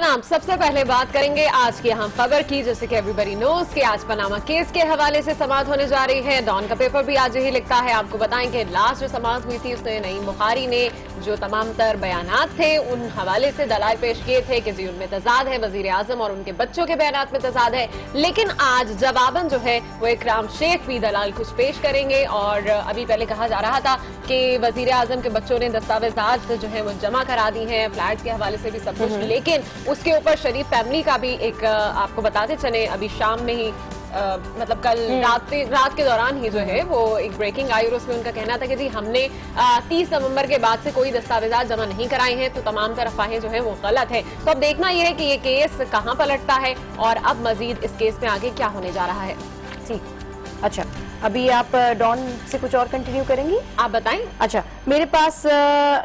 जनाब, सबसे पहले बात करेंगे आज की अहम खबर की। जैसे कि एवरीबॉडी नोज कि आज पनामा केस के हवाले से समाअत होने जा रही है। डॉन का पेपर भी आज यही लिखता है। आपको बताएंगे लास्ट जो समाअत हुई थी उसमें नईम बुखारी ने जो तमाम तर बयानात थे उन हवाले से दलाल पेश किए थे कि जी उनमें तजाद है, वजीर आजम और उनके बच्चों के बयानात में तजाद है। लेकिन आज जवाबन जो है वो इकराम शेख भी दलाल कुछ पेश करेंगे। और अभी पहले कहा जा रहा था कि वजीर आजम के बच्चों ने दस्तावेजात जो है वो जमा करा दी हैं, फ्लैट्स के हवाले से भी सब कुछ। लेकिन उसके ऊपर शरीफ फैमिली का भी एक आपको बताते चले, अभी शाम में ही मतलब कल रात के दौरान ही जो है वो एक ब्रेकिंग आई और उसमें उनका कहना था कि जी हमने 30 नवंबर के बाद से कोई दस्तावेजात जमा नहीं कराए हैं, तो तमाम तरह अफवाहें जो है वो गलत है। तो अब देखना यह है कि ये केस कहां पलटता है और अब मजीद इस केस में आगे क्या होने जा रहा है। ठीक, अच्छा अभी आप डॉन से कुछ और कंटिन्यू करेंगी? आप बताएं। अच्छा, मेरे पास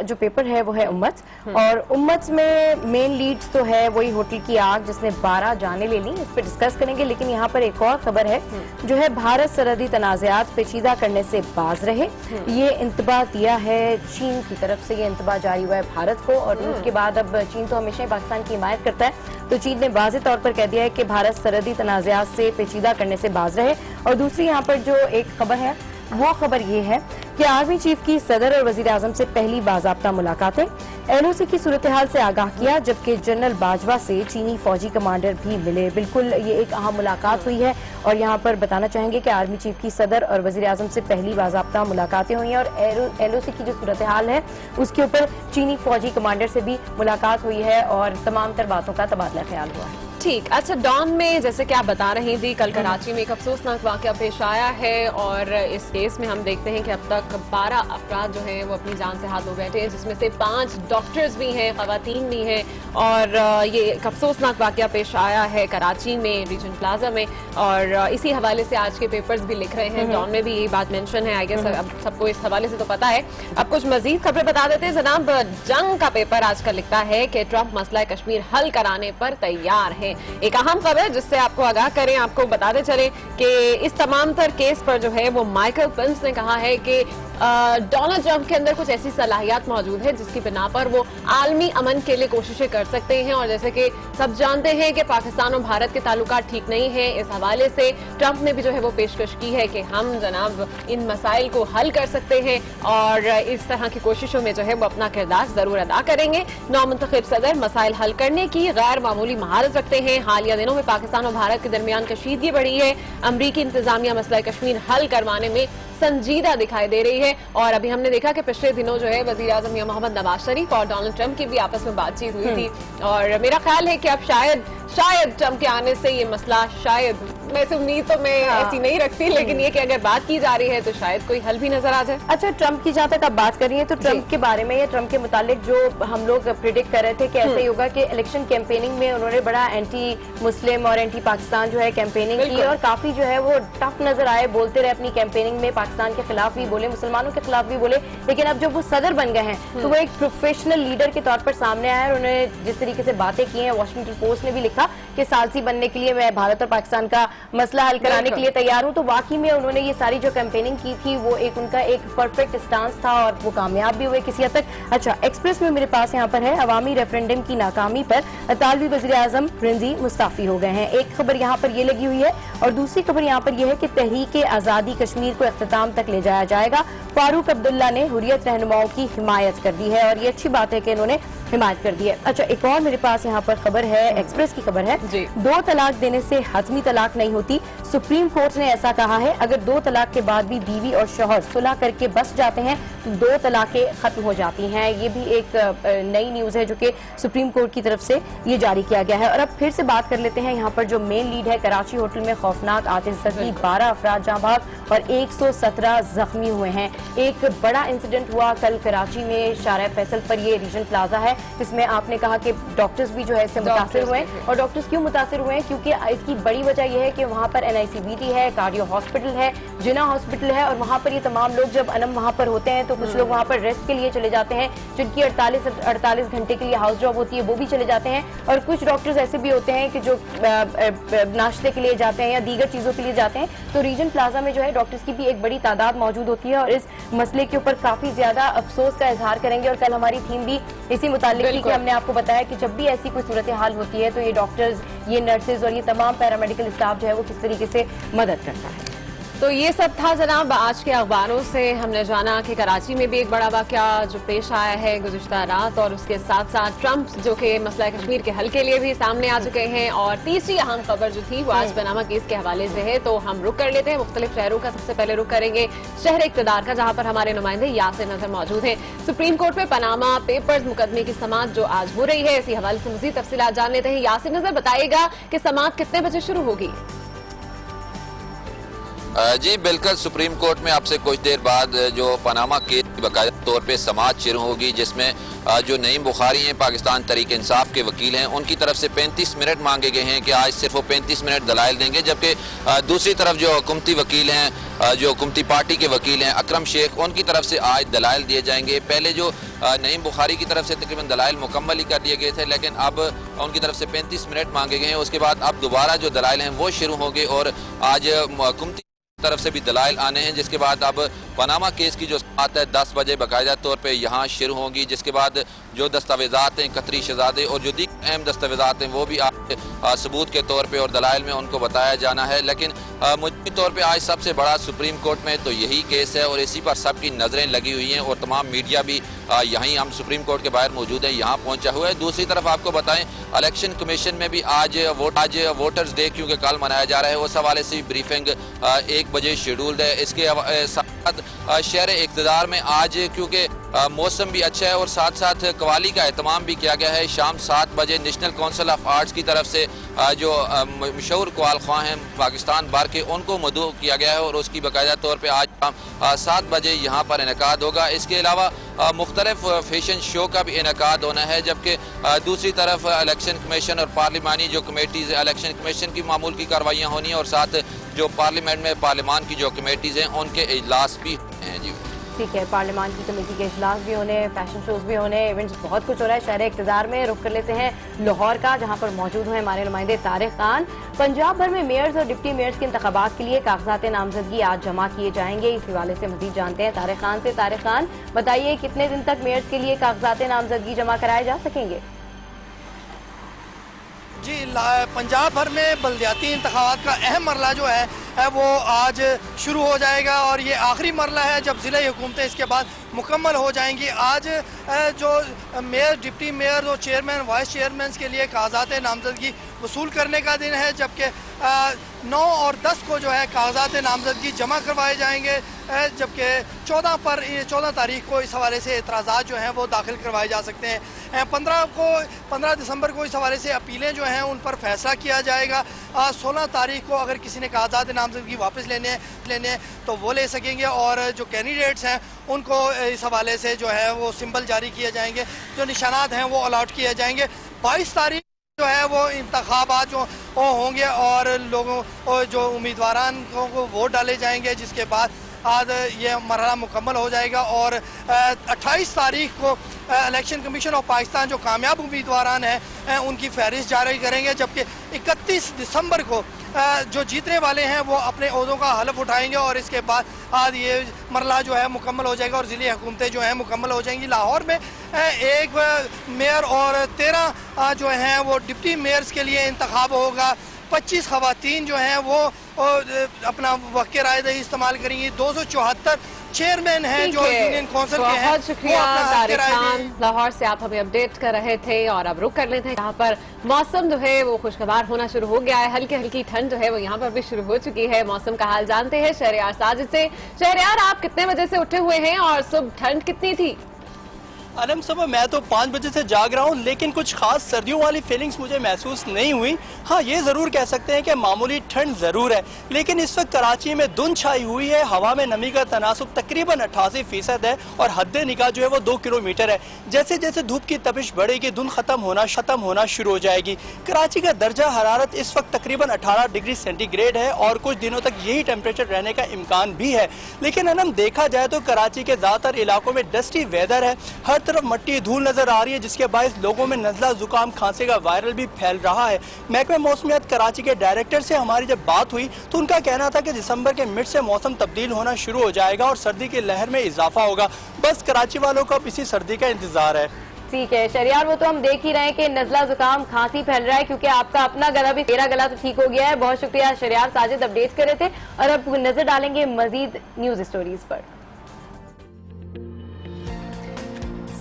जो पेपर है वो है उम्मत, और उम्मत में मेन लीड्स तो है वही होटल की आग जिसने 12 जानें ले ली, इस पर डिस्कस करेंगे। लेकिन यहाँ पर एक और खबर है जो है भारत सरहदी तनाज़ात पेचीदा करने से बाज रहे। ये इंतबा दिया है चीन की तरफ से, ये इंतबा जारी हुआ है भारत को। और उसके बाद अब चीन तो हमेशा ही पाकिस्तान की हिमायत करता है, तो चीन ने वाज़ेह तौर पर कह दिया है कि भारत सरहदी तनाज़ात से पेचीदा करने से बाज रहे। और दूसरी यहाँ पर जो एक खबर है वो खबर ये है कि आर्मी चीफ की सदर और वजीर आजम से पहली बाज़ाब्ता मुलाकातें, एलओसी की सूरत हाल से आगाह किया, जबकि जनरल बाजवा से चीनी फौजी कमांडर भी मिले। बिल्कुल ये एक अहम मुलाकात हुई है और यहाँ पर बताना चाहेंगे कि आर्मी चीफ की सदर और वजीर आजम से पहली बाज़ाब्ता मुलाकातें हुई हैं और एलओसी की जो सूरत हाल है उसके ऊपर चीनी फौजी कमांडर से भी मुलाकात हुई है और तमाम तर बातों का तबादला ख्याल हुआ है। ठीक, अच्छा डॉन में जैसे कि आप बता रही थी, कल कराची में एक अफसोसनाक वाकया पेश आया है और इस केस में हम देखते हैं कि अब तक 12 अफराद जो हैं वो अपनी जान से हाथ धो बैठे हैं, जिसमें से 5 डॉक्टर्स भी हैं, खवातीन भी हैं। और ये एक अफसोसनाक वाकया पेश आया है कराची में रीजन प्लाजा में, और इसी हवाले से आज के पेपर्स भी लिख रहे हैं। डॉन में भी यही बात मेंशन है। आई गेस अब सबको इस हवाले से तो पता है। अब कुछ मजीद खबरें बता देते हैं। जनाब, जंग का पेपर आज कल लिखता है कि ट्रंप मसला कश्मीर हल कराने पर तैयार है। एक अहम खबर जिससे आपको आगाह करें, आपको बताते चले कि इस तमाम तर केस पर जो है वो माइकल पेंस ने कहा है कि डोनाल्ड ट्रंप के अंदर कुछ ऐसी सलाहियत मौजूद है जिसकी बिना पर वो आलमी अमन के लिए कोशिशें कर सकते हैं। और जैसे कि सब जानते हैं कि पाकिस्तान और भारत के ताल्लुकात ठीक नहीं है, इस हवाले से ट्रंप ने भी जो है वो पेशकश की है कि हम जनाब इन मसाइल को हल कर सकते हैं और इस तरह की कोशिशों में जो है वो अपना किरदार जरूर अदा करेंगे। नौमुंतखब सदर मसाइल हल करने की गैर मामूली महारत रखते हैं। हालिया दिनों में पाकिस्तान और भारत के दरमियान कशीदगी बढ़ी है। अमरीकी इंतजामिया मसला कश्मीर हल करवाने में संजीदा दिखाई दे रही है। और अभी हमने देखा कि पिछले दिनों जो है वजीर आजम मियां मोहम्मद नवाज शरीफ और डोनाल्ड ट्रंप की भी आपस में बातचीत हुई थी। और मेरा ख्याल है कि अब शायद ट्रंप के आने से ये मसला, शायद वैसे उम्मीद तो मैं ऐसी नहीं रखती, लेकिन ये कि अगर बात की जा रही है तो शायद कोई हल भी नजर आ जाए। अच्छा, ट्रंप की जहाँ तक आप बात कर रही हैं तो ट्रंप के बारे में या ट्रंप के मुतालिक जो हम लोग प्रिडिक्ट कर रहे थे कि ऐसे ही होगा कि इलेक्शन कैंपेनिंग में उन्होंने बड़ा एंटी मुस्लिम और एंटी पाकिस्तान जो है कैंपेनिंग की और काफी जो है वो टफ नजर आए, बोलते रहे अपनी कैंपेनिंग में, पाकिस्तान के खिलाफ भी बोले, मुसलमानों के खिलाफ भी बोले। लेकिन अब जब वो सदर बन गए हैं तो वो एक प्रोफेशनल लीडर के तौर पर सामने आए और उन्होंने जिस तरीके से बातें की हैं, वॉशिंगटन पोस्ट ने भी लिखा कि सालसी बनने के लिए मैं भारत और पाकिस्तान का मसला हल कराने के लिए तैयार हूं। तो वाकई में उन्होंने ये सारी जो कैंपेनिंग की थी वो एक उनका एक परफेक्ट स्टांस था और वो कामयाब भी हुए किसी हद तक। अच्छा, एक्सप्रेस में मेरे पास यहाँ पर है अवामी रेफरेंडम की नाकामी पर इतालवी वज़ीर आज़म रिंजी मुस्ताफी हो गए हैं। एक खबर यहाँ पर ये लगी हुई है और दूसरी खबर यहाँ पर यह है कि तहरीक आज़ादी कश्मीर को इख्तिताम तक ले जाया जाएगा। फारूक अब्दुल्ला ने हुर्रियत रहनुमाओं की हिमायत कर दी है और ये अच्छी बात है कि इन्होंने हिमायत कर दी है। अच्छा, एक और मेरे पास यहाँ पर खबर है, एक्सप्रेस की खबर है, 2 तलाक देने से हतमी तलाक नहीं होती। सुप्रीम कोर्ट ने ऐसा कहा है, अगर 2 तलाक के बाद भी बीवी और शौहर सुलह करके बस जाते हैं तो 2 तलाकें खत्म हो जाती हैं। ये भी एक नई न्यूज है जो कि सुप्रीम कोर्ट की तरफ से ये जारी किया गया है। और अब फिर से बात कर लेते हैं यहाँ पर जो मेन लीड है, कराची होटल में खौफनाक आतिशबाजी, 12 अफराद जाँ भाग और 117 जख्मी हुए हैं। एक बड़ा इंसिडेंट हुआ कल कराची में शारा फैसल पर, ये रीजन प्लाजा है, जिसमें आपने कहा कि डॉक्टर्स भी जो है इससे मुतासिर हुए हैं। और डॉक्टर्स क्यों मुतासिर हुए हैं? क्योंकि इसकी बड़ी वजह यह है कि वहाँ पर NICBT है, कार्डियो हॉस्पिटल है, जिना हॉस्पिटल है, और वहाँ पर ये तमाम लोग जब अनम वहाँ पर होते हैं तो कुछ लोग वहाँ पर रेस्ट के लिए चले जाते हैं, जिनकी 48 घंटे के लिए हाउस जॉब होती है वो भी चले जाते हैं, और कुछ डॉक्टर्स ऐसे भी होते हैं कि जो नाश्ते के लिए जाते हैं या दीगर चीजों के लिए जाते हैं। तो रीजन प्लाजा में जो है डॉक्टर्स की भी एक बड़ी तादाद मौजूद होती है और इस मसले के ऊपर काफी ज्यादा अफसोस का इजहार करेंगे। और कल हमारी थीम भी इसी मुतालिक थी कि हमने आपको बताया कि जब भी ऐसी कोई सूरत हाल होती है तो ये डॉक्टर्स, ये नर्सेज और ये तमाम पैरामेडिकल स्टाफ जो है वो किस तरीके से मदद करता है। तो ये सब था जनाब आज के अखबारों से। हमने जाना कि कराची में भी एक बड़ा वाकया जो पेश आया है गुज़िश्ता रात, और उसके साथ साथ ट्रंप जो कि मसला कश्मीर के हल के लिए भी सामने आ चुके हैं। और तीसरी अहम खबर जो थी वो आज पनामा केस के हवाले से है। तो हम रुक कर लेते हैं मुख्तलिफ शहरों का। सबसे पहले रुक करेंगे शहर इक़्तिदार का, जहां पर हमारे नुमाइंदे यासिर नजर मौजूद हैं। सुप्रीम कोर्ट में पनामा पेपर्स मुकदमे की समाअत जो आज हो रही है, इसी हवाले से मज़ीद तफसीलात जान लेते हैं। यासिर नजर बताइएगा कि समाअत कितने बजे शुरू होगी? जी बिल्कुल, सुप्रीम कोर्ट में आपसे कुछ देर बाद जो पनामा केस की बाकायदा तौर पे समाअत शुरू होगी, जिसमें जो नईम बुखारी हैं, पाकिस्तान तहरीक इंसाफ के वकील हैं, उनकी तरफ से 35 मिनट मांगे गए हैं कि आज सिर्फ वो 35 मिनट दलाइल देंगे। जबकि दूसरी तरफ जो हुकूमती वकील हैं, जो हुकूमती पार्टी के वकील हैं अकरम शेख, उनकी तरफ से आज दलाइल दिए जाएंगे। पहले जो नईम बुखारी की तरफ से तकरीबन दलाइल मुकम्मल ही कर दिए गए थे, लेकिन अब उनकी तरफ से 35 मिनट मांगे गए हैं। उसके बाद अब दोबारा जो दलाइल हैं वो शुरू होंगे और आज हुकूमती तरफ से भी दलाइल आने हैं, जिसके बाद अब पनामा केस की जो समाअत है 10 बजे बाकायदा तौर पे यहाँ शुरू होगी। जिसके बाद जो दस्तावेजात हैं कतरी शहजादे और जो दीगर अहम दस्तावेजात हैं वो भी आज सबूत के तौर पे और दलाइल में उनको बताया जाना है। लेकिन मुझे तौर पे आज सबसे बड़ा सुप्रीम कोर्ट में तो यही केस है और इसी पर सबकी नज़रें लगी हुई हैं और तमाम मीडिया भी यहीं हम सुप्रीम कोर्ट के बाहर मौजूद है, यहाँ पहुँचा हुआ है। दूसरी तरफ आपको बताएं इलेक्शन कमीशन में भी आज वोटर्स डे क्योंकि कल मनाया जा रहा है, उस हवाले से ब्रीफिंग 1 बजे शेड्यूल्ड है। इसके साथ शहर इक़्तिदार में आज क्योंकि मौसम भी अच्छा है और साथ साथ कवाली का एहतमाम भी किया गया है। शाम 7 बजे नेशनल काउंसिल ऑफ आर्ट्स की तरफ से जो मशहूर कवाल ख्वां हैं पाकिस्तान भर के, उनको मदऊ किया गया है और उसकी बाकायदा तौर पर आज शाम 7 बजे यहाँ पर इनेकाद होगा। इसके अलावा मुख्तलिफ फैशन शो का भी इनेकाद होना है। जबकि दूसरी तरफ इलेक्शन कमीशन और पार्लिमानी जो कमेटीज़ इलेक्शन कमीशन की मामूल की कार्रवाइयाँ होनी है और साथ जो पार्लियामेंट में पार्लिमान की जो कमेटीज़ हैं उनके इजलास भी हैं। जी ठीक है, पार्लियामान की कमेटी के इजलास भी होने, फैशन शोज भी होने, इवेंट्स बहुत कुछ हो रहा है शहर इक़्तिदार में। रुक कर लेते हैं लाहौर का, जहां पर मौजूद हैं हमारे नुमाइंदे तारिक खान। पंजाब भर में मेयर्स और डिप्टी मेयर्स के इंतखाबात के लिए कागजात नामजदगी आज जमा किए जाएंगे। इस हवाले से मजीद जानते हैं तारिक खान से। तारिक खान, बताइए कितने दिन तक मेयर्स के लिए कागजात नामजदगी जमा कराए जा सकेंगे? जी, पंजाब भर में बल्दियाती इंतखाबात का अहम मरला जो है वो आज शुरू हो जाएगा और ये आखिरी मरला है जब ज़िला हुकूमतें इसके बाद मुकम्मल हो जाएंगी। आज जो मेयर, डिप्टी मेयर और चेयरमैन, वाइस चेयरमैन के लिए कागजात नामजदगी वसूल करने का दिन है, जबकि 9 और 10 को जो है कागजात नामजदगी जमा करवाए जाएंगे। जबकि 14 तारीख को इस हवाले से एतराज़ात जो हैं वो दाखिल करवाए जा सकते हैं। 15 दिसंबर को इस हवाले से अपीलें जो हैं उन पर फैसला किया जाएगा। 16 तारीख को अगर किसी ने कागजात नामजदगी वापस लेने तो वो ले सकेंगे और जो कैंडिडेट्स हैं उनको इस हवाले से जो है वो सिंबल जारी किए जाएंगे, जो निशानात हैं वो अलॉट किए जाएंगे। 22 तारीख जो है वो इंतखाबात जो होंगे और लोगों जो उम्मीदवारान को वोट डाले जाएंगे, जिसके बाद आज ये मरहला मुकम्मल हो जाएगा। और 28 तारीख को इलेक्शन कमीशन ऑफ पाकिस्तान जो कामयाब उम्मीदवारान हैं उनकी फहरिस्त जारी करेंगे। जबकि 31 दिसंबर को जो जीतने वाले हैं वो अपने ओहदों का हलफ उठाएंगे और इसके बाद आज ये मरला जो है मुकम्मल हो जाएगा और ज़िले हुकूमतें जो हैं मुकम्मल हो जाएंगी। लाहौर में 1 मेयर और 13 जो हैं वो डिप्टी मेयर्स के लिए इंतखाब होगा। 25 खवातीन जो हैं वो अपना वक्त रायदही इस्तेमाल करेंगी। 274 चेयरमैन हैं जो यूनियन काउंसिल के हैं। बहुत शुक्रिया तारिक खान, लाहौर से आप हमें अपडेट कर रहे थे। और अब रुक कर लेते हैं, यहाँ पर मौसम जो है वो खुशगवार होना शुरू हो गया है। हल्की हल्की ठंड जो है वो यहाँ पर भी शुरू हो चुकी है। मौसम का हाल जानते हैं शहरयार साजिद से। शहरयार, आप कितने बजे से उठे हुए हैं और सुबह ठंड कितनी थी? अनम सुबह मैं तो 5 बजे से जाग रहा हूँ, लेकिन कुछ खास सर्दियों वाली फीलिंग्स मुझे महसूस नहीं हुई। हाँ, ये ज़रूर कह सकते हैं कि मामूली ठंड ज़रूर है, लेकिन इस वक्त कराची में धुंध छाई हुई है। हवा में नमी का तनासुब तकरीबन 88% है और हद निगाह जो है वो 2 किलोमीटर है। जैसे जैसे धूप की तपिश बढ़ेगी, धुंध खत्म होना शुरू हो जाएगी। कराची का दर्जा हरारत इस वक्त तकरीबन 18 डिग्री सेंटीग्रेड है और कुछ दिनों तक यही टेम्परेचर रहने का इम्कान भी है। लेकिन अनम देखा जाए तो कराची के ज़्यादातर इलाकों में डस्टी वेदर है, हर तरफ मट्टी धूल नजर आ रही है, जिसके बायस लोगों में नज़ला जुकाम खांसी का वायरल भी फैल रहा है। महकमे मौसमियात कराची के डायरेक्टर से हमारी जब बात हुई तो उनका कहना था कि दिसंबर के मिड से मौसम तब्दील होना शुरू हो जाएगा और सर्दी की लहर में इजाफा होगा। बस कराची वालों को अब इसी सर्दी का इंतजार है। ठीक है शरियार, वो तो हम देख ही रहे हैं कि नज़ला जुकाम खांसी फैल रहा है, क्योंकि आपका अपना गला भी, मेरा गला तो ठीक हो गया है। बहुत शुक्रिया शरियार, साजिद अपडेट कर रहे थे। और अब नजर डालेंगे मजीद न्यूज स्टोरीज पर।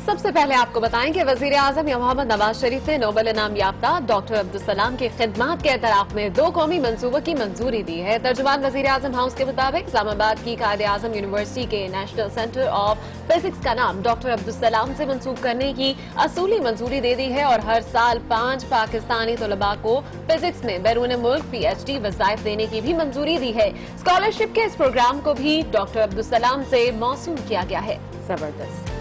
सबसे पहले आपको बताएं कि वजीर आजम मोहम्मद नवाज शरीफ ने नोबल इनाम याफ्ता डॉक्टर अब्दुल सलाम की खिदमात के एतराफ में 2 कौमी मंसूबों की मंजूरी दी है। तर्जुमान वजीर आजम हाउस के मुताबिक इस्लामाबाद की कायद आजम यूनिवर्सिटी के नेशनल सेंटर ऑफ फिजिक्स का नाम डॉक्टर अब्दुल सलाम से मंसूब करने की असूली मंजूरी दे दी है और हर साल 5 पाकिस्तानी तलबा को फिजिक्स में बैरून मुल्क PhD वज़ाइफ देने की भी मंजूरी दी है। स्कॉलरशिप के इस प्रोग्राम को भी डॉक्टर अब्दुल सलाम से मौसूल किया गया है। जबरदस्त।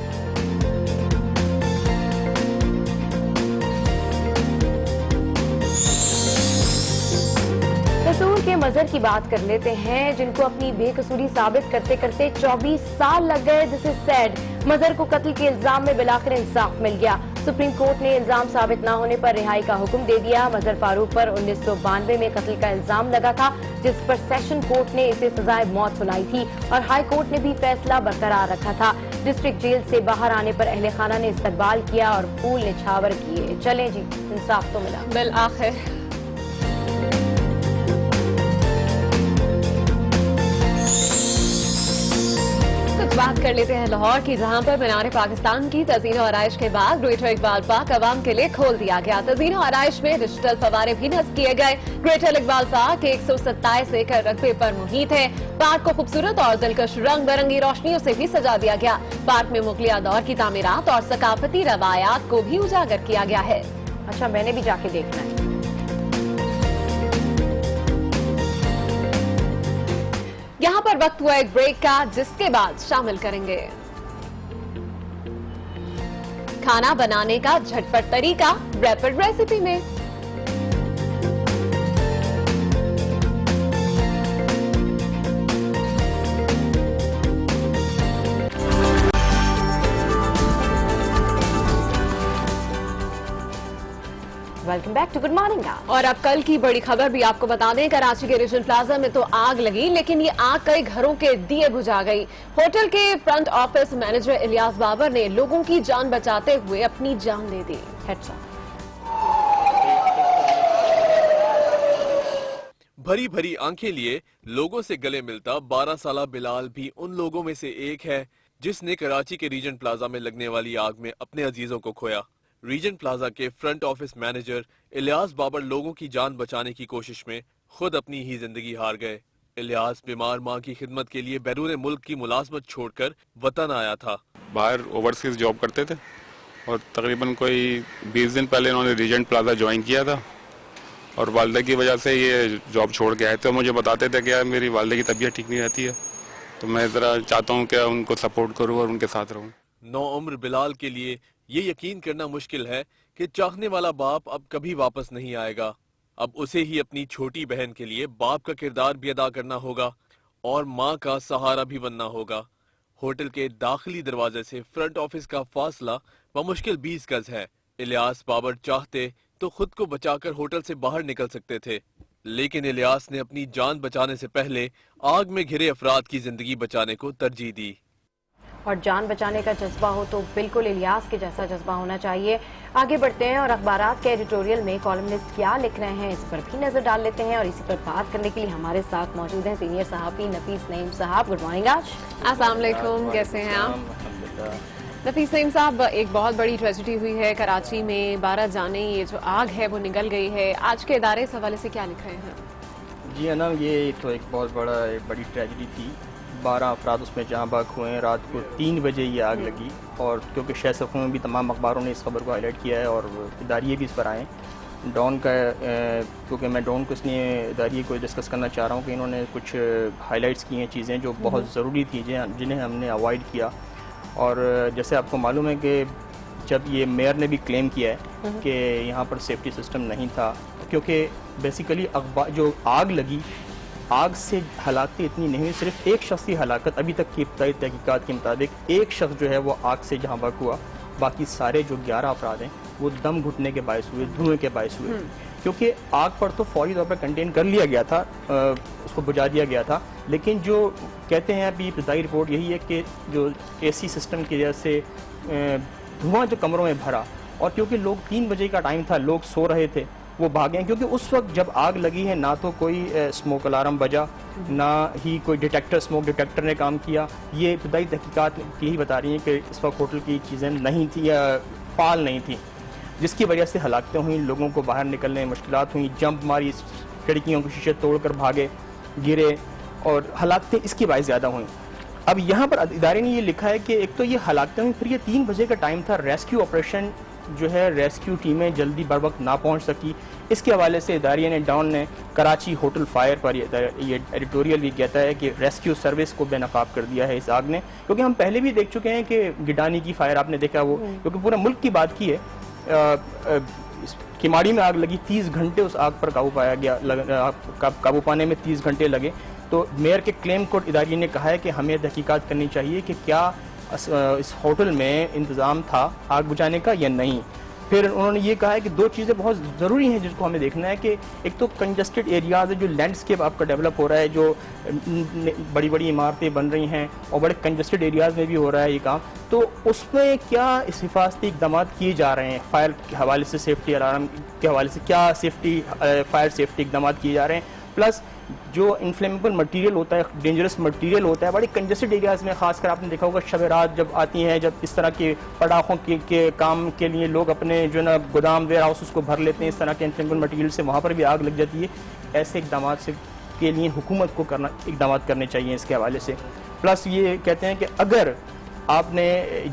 कसूर के मजहर की बात कर लेते हैं, जिनको अपनी बेकसूरी साबित करते करते 24 साल लग गए। This is sad. मजहर को कत्ल के इल्जाम में बिलाखिर इंसाफ मिल गया। सुप्रीम कोर्ट ने इल्जाम साबित न होने पर रिहाई का हुक्म दे दिया। मजहर फारूक पर 1992 में कत्ल का इल्जाम लगा था, जिस पर सेशन कोर्ट ने इसे सजाए मौत सुनाई थी और हाई कोर्ट ने भी फैसला बरकरार रखा था। डिस्ट्रिक्ट जेल से बाहर आने पर अहले खाना ने इस्तकबाल किया और फूल निछावर किए। चलें जी, इंसाफ तो मिला बिल आखिर। बात कर लेते हैं लाहौर की, जहां पर मीनार पाकिस्तान की तज़ीन और आराइश के बाद ग्रेटर इकबाल पार्क अवाम के लिए खोल दिया गया। तज़ीन और आराइश में डिजिटल फवारे भी नस्ब किए गए। ग्रेटर इकबाल पार्क 127 एकड़ रकबे पर मुहित है। पार्क को खूबसूरत और दिलकश रंग बिरंगी रोशनियों से भी सजा दिया गया। पार्क में मुगलिया दौर की तामीरात और सकाफती रवायात को भी उजागर किया गया है। अच्छा, मैंने भी जाके देखना है। यहाँ पर वक्त हुआ एक ब्रेक का, जिसके बाद शामिल करेंगे खाना बनाने का झटपट तरीका रैपिड रेसिपी में। Welcome back to good morning. और अब कल की बड़ी खबर भी आपको बता दें, कराची के रीजन प्लाजा में तो आग लगी, लेकिन ये आग कई घरों के दिए बुझा गई। होटल के front office manager Ilyas Babar ने लोगों की जान बचाते हुए अपनी जान दे दी। Heads of. भरी भरी आंखें लिए लोगों से गले मिलता 12 साला बिलाल भी उन लोगों में से एक है जिसने कराची के रीजन प्लाजा में लगने वाली आग में अपने अजीजों को खोया। रीजन प्लाजा के front office manager Ilyas Babar लोगों की जान बचाने की कोशिश में खुद अपनी ही जिंदगी हार गए। इलियास बीमार मां की खिदमत के लिए बैरून मुल्क की मुलाजमत छोड़कर वतन आया था। बाहर ओवरसीज जॉब करते थे और तकरीबन कोई 20 दिन पहले इन्होंने रीजेंट प्लाजा ज्वाइन किया था और वालदा की वजह से ये जॉब छोड़ के आए थे। मुझे बताते थे कि यार मेरी वालदा की तबीयत ठीक नहीं रहती है, तो मैं ज़रा चाहता हूँ कि उनको सपोर्ट करूँ और उनके साथ रहूँ। नौउम्र बिलाल के लिए ये यकीन करना मुश्किल है कि चाहने वाला बाप अब कभी वापस नहीं आएगा। अब उसे ही अपनी छोटी बहन के लिए बाप का किरदार भी अदा करना होगा और माँ का सहारा भी बनना होगा। होटल के दाखिली दरवाजे से फ्रंट ऑफिस का फासला बमुश्किल 20 गज है। इलियास बाबर चाहते तो खुद को बचाकर होटल से बाहर निकल सकते थे, लेकिन इलियास ने अपनी जान बचाने से पहले आग में घिरे अफराद की जिंदगी बचाने को तरजीह दी। और जान बचाने का जज्बा हो तो बिल्कुल इलियास के जैसा जज्बा होना चाहिए। आगे बढ़ते हैं और अखबारात के एडिटोरियल में कॉलमनिस्ट क्या लिख रहे हैं इस पर भी नजर डाल लेते हैं। और इसी पर बात करने के लिए हमारे साथ मौजूद हैं सीनियर सहाफी नफीस नईम साहब। Good morning. अस्सलाम वालेकुम, कैसे हैं आप? नफीस नईम साहब, एक बहुत बड़ी ट्रेजेडी हुई है कराची में। 12 जाने ये जो आग है वो निगल गई है। आज के इदारे इस हवाले से क्या लिख रहे हैं? जी अनम, ये तो एक बहुत बड़ी ट्रेजेडी थी। 12 अफराद उसमें जहाँ बाग हुए हैं। रात को 3 बजे ये आग लगी, और क्योंकि शहर सफ़ों में भी तमाम अखबारों ने इस खबर को हाईलाइट किया है और इदारिये भी इस पर आए। डॉन का क्योंकि मैं डॉन को इसलिए इदारिये को डिस्कस करना चाह रहा हूँ कि इन्होंने कुछ हाईलाइट्स की हैं चीज़ें जो बहुत ज़रूरी थी, जिन्हें हमने अवॉइड किया। और जैसे आपको मालूम है कि जब ये मेयर ने भी क्लेम किया है कि यहाँ पर सेफ्टी सिस्टम नहीं था, क्योंकि बेसिकली जो आग लगी, आग से हलाकतें इतनी नहीं हुई, सिर्फ एक शख्स की हलाकत अभी तक की इब्तदाई तहकीकात के मुताबिक एक शख्स जो है वो आग से जहाँ बक हुआ, बाकी सारे जो 11 अफराद हैं वो दम घुटने के बायस हुए, धुएं के बायस हुए। क्योंकि आग पर तो फौरी तौर पर कंटेन कर लिया गया था, उसको बुझा दिया गया था, लेकिन जो कहते हैं अभी इब्तदाई रिपोर्ट यही है कि जो AC सिस्टम की वजह से धुआं जो कमरों में भरा, और क्योंकि लोग 3 बजे का टाइम था, लोग सो रहे थे, वो भागे हैं। क्योंकि उस वक्त जब आग लगी है ना तो कोई स्मोक अलार्म बजा, ना ही कोई स्मोक डिटेक्टर ने काम किया। ये इब्तदाई तहकीकात यही बता रही हैं कि इस वक्त होटल की चीज़ें नहीं थी या फाल नहीं थी, जिसकी वजह से हलाकतें हुई, लोगों को बाहर निकलने में मुश्किलात हुई, जंप मारी, खिड़कियों के शीशे तोड़कर भागे, गिरे, और हलाकतें इसकी वजह ज़्यादा हुई। अब यहाँ पर इदारे ने ये लिखा है कि एक तो ये हलाकतें हुई, फिर ये 3 बजे का टाइम था, रेस्क्यू ऑपरेशन जो है, रेस्क्यू टीमें जल्दी बर वक्त ना पहुँच सकी। इसके हवाले से इदारे ने, डॉन ने कराची होटल फायर पर ये एडिटोरियल भी कहता है कि रेस्क्यू सर्विस को बेनकाब कर दिया है इस आग ने। क्योंकि हम पहले भी देख चुके हैं कि गिडानी की फायर आपने देखा वो, क्योंकि पूरा मुल्क की बात की है, किमाड़ी में आग लगी, 30 घंटे उस आग पर काबू पाया गया, काबू पाने में 30 घंटे लगे। तो मेयर के क्लेम को इदारे ने कहा है कि हमें तहकीकात करनी चाहिए कि क्या इस होटल में इंतज़ाम था आग बुझाने का या नहीं। फिर उन्होंने ये कहा है कि 2 चीज़ें बहुत ज़रूरी हैं जिसको हमें देखना है कि एक तो कंजस्टेड एरियाज़ है, जो लैंडस्केप आपका डेवलप हो रहा है, जो बड़ी बड़ी इमारतें बन रही हैं और बड़े कंजस्टेड एरियाज़ में भी हो रहा है ये काम, तो उसमें क्या इस हिफाजती इक़दाम किए जा रहे हैं, फायर के हवाले से, सेफ्टी अलार्म के हवाले से क्या फायर सेफ्टी इक़दाम किए जा रहे हैं। प्लस जो इन्फ्लेमेबल मटेरियल होता है, डेंजरस मटेरियल होता है, बड़ी कंजस्टेड एरियाज़ में, खासकर आपने देखा होगा शब रात जब आती हैं, जब इस तरह के पटाखों के काम के लिए लोग अपने जो ना गोदाम वेयर हाउस उसको भर लेते हैं, इस तरह के इन्फ्लेमेबल मटेरियल से वहाँ पर भी आग लग जाती है। ऐसे इक़दाम के लिए हुकूमत को इक़दाम करने चाहिए इसके हवाले से। प्लस ये कहते हैं कि अगर आपने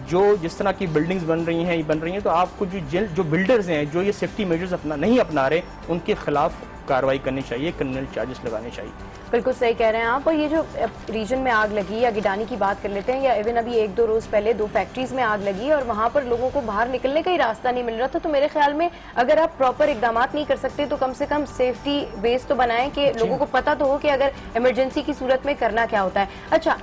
जिस तरह की बिल्डिंग्स बन रही हैं तो आपको जो बिल्डर्स हैं जो ये सेफ्टी मेजर्स नहीं अपना रहे, उनके खिलाफ कार्रवाई करनी चाहिए, क्रिमिनल चार्जेस लगाने चाहिए। बिल्कुल सही कह रहे हैं आप। और ये जो रीजन में आग लगी, या गिडानी की बात कर लेते हैं, या इवन अभी 1-2 रोज पहले 2 फैक्ट्रीज में आग लगी और वहां पर लोगों को बाहर निकलने का ही रास्ता नहीं मिल रहा था। तो मेरे ख्याल में अगर आप प्रॉपर इकदाम नहीं कर सकते तो कम से कम सेफ्टी बेस तो बनाएं कि लोगों को पता तो हो कि अगर इमरजेंसी की सूरत में करना क्या होता है। अच्छा,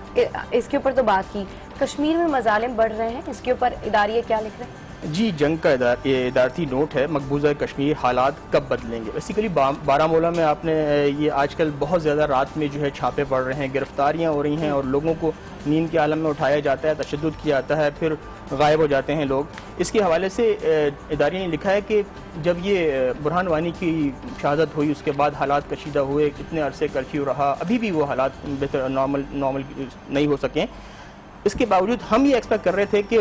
इसके ऊपर तो बात की, कश्मीर में मजालिम बढ़ रहे हैं, इसके ऊपर इदारे क्या लिख रहे हैं? जी, जंग का इदारती नोट है, मकबूजा कश्मीर हालात कब बदलेंगे। बेसिकली बारामूला में आपने ये आजकल बहुत ज़्यादा रात में जो है छापे पड़ रहे हैं, गिरफ्तारियां हो रही हैं और लोगों को नींद के आलम में उठाया जाता है, तशद्दुद किया जाता है, फिर गायब हो जाते हैं लोग। इसके हवाले से इदारे ने लिखा है कि जब ये बुरहान वानी की शहादत हुई उसके बाद हालात कशीदा हुए, कितने अरसे कर्फ्यू रहा, अभी भी वो हालात बेहतर नॉर्मल नहीं हो सकें। इसके बावजूद हम ये एक्सपेक्ट कर रहे थे कि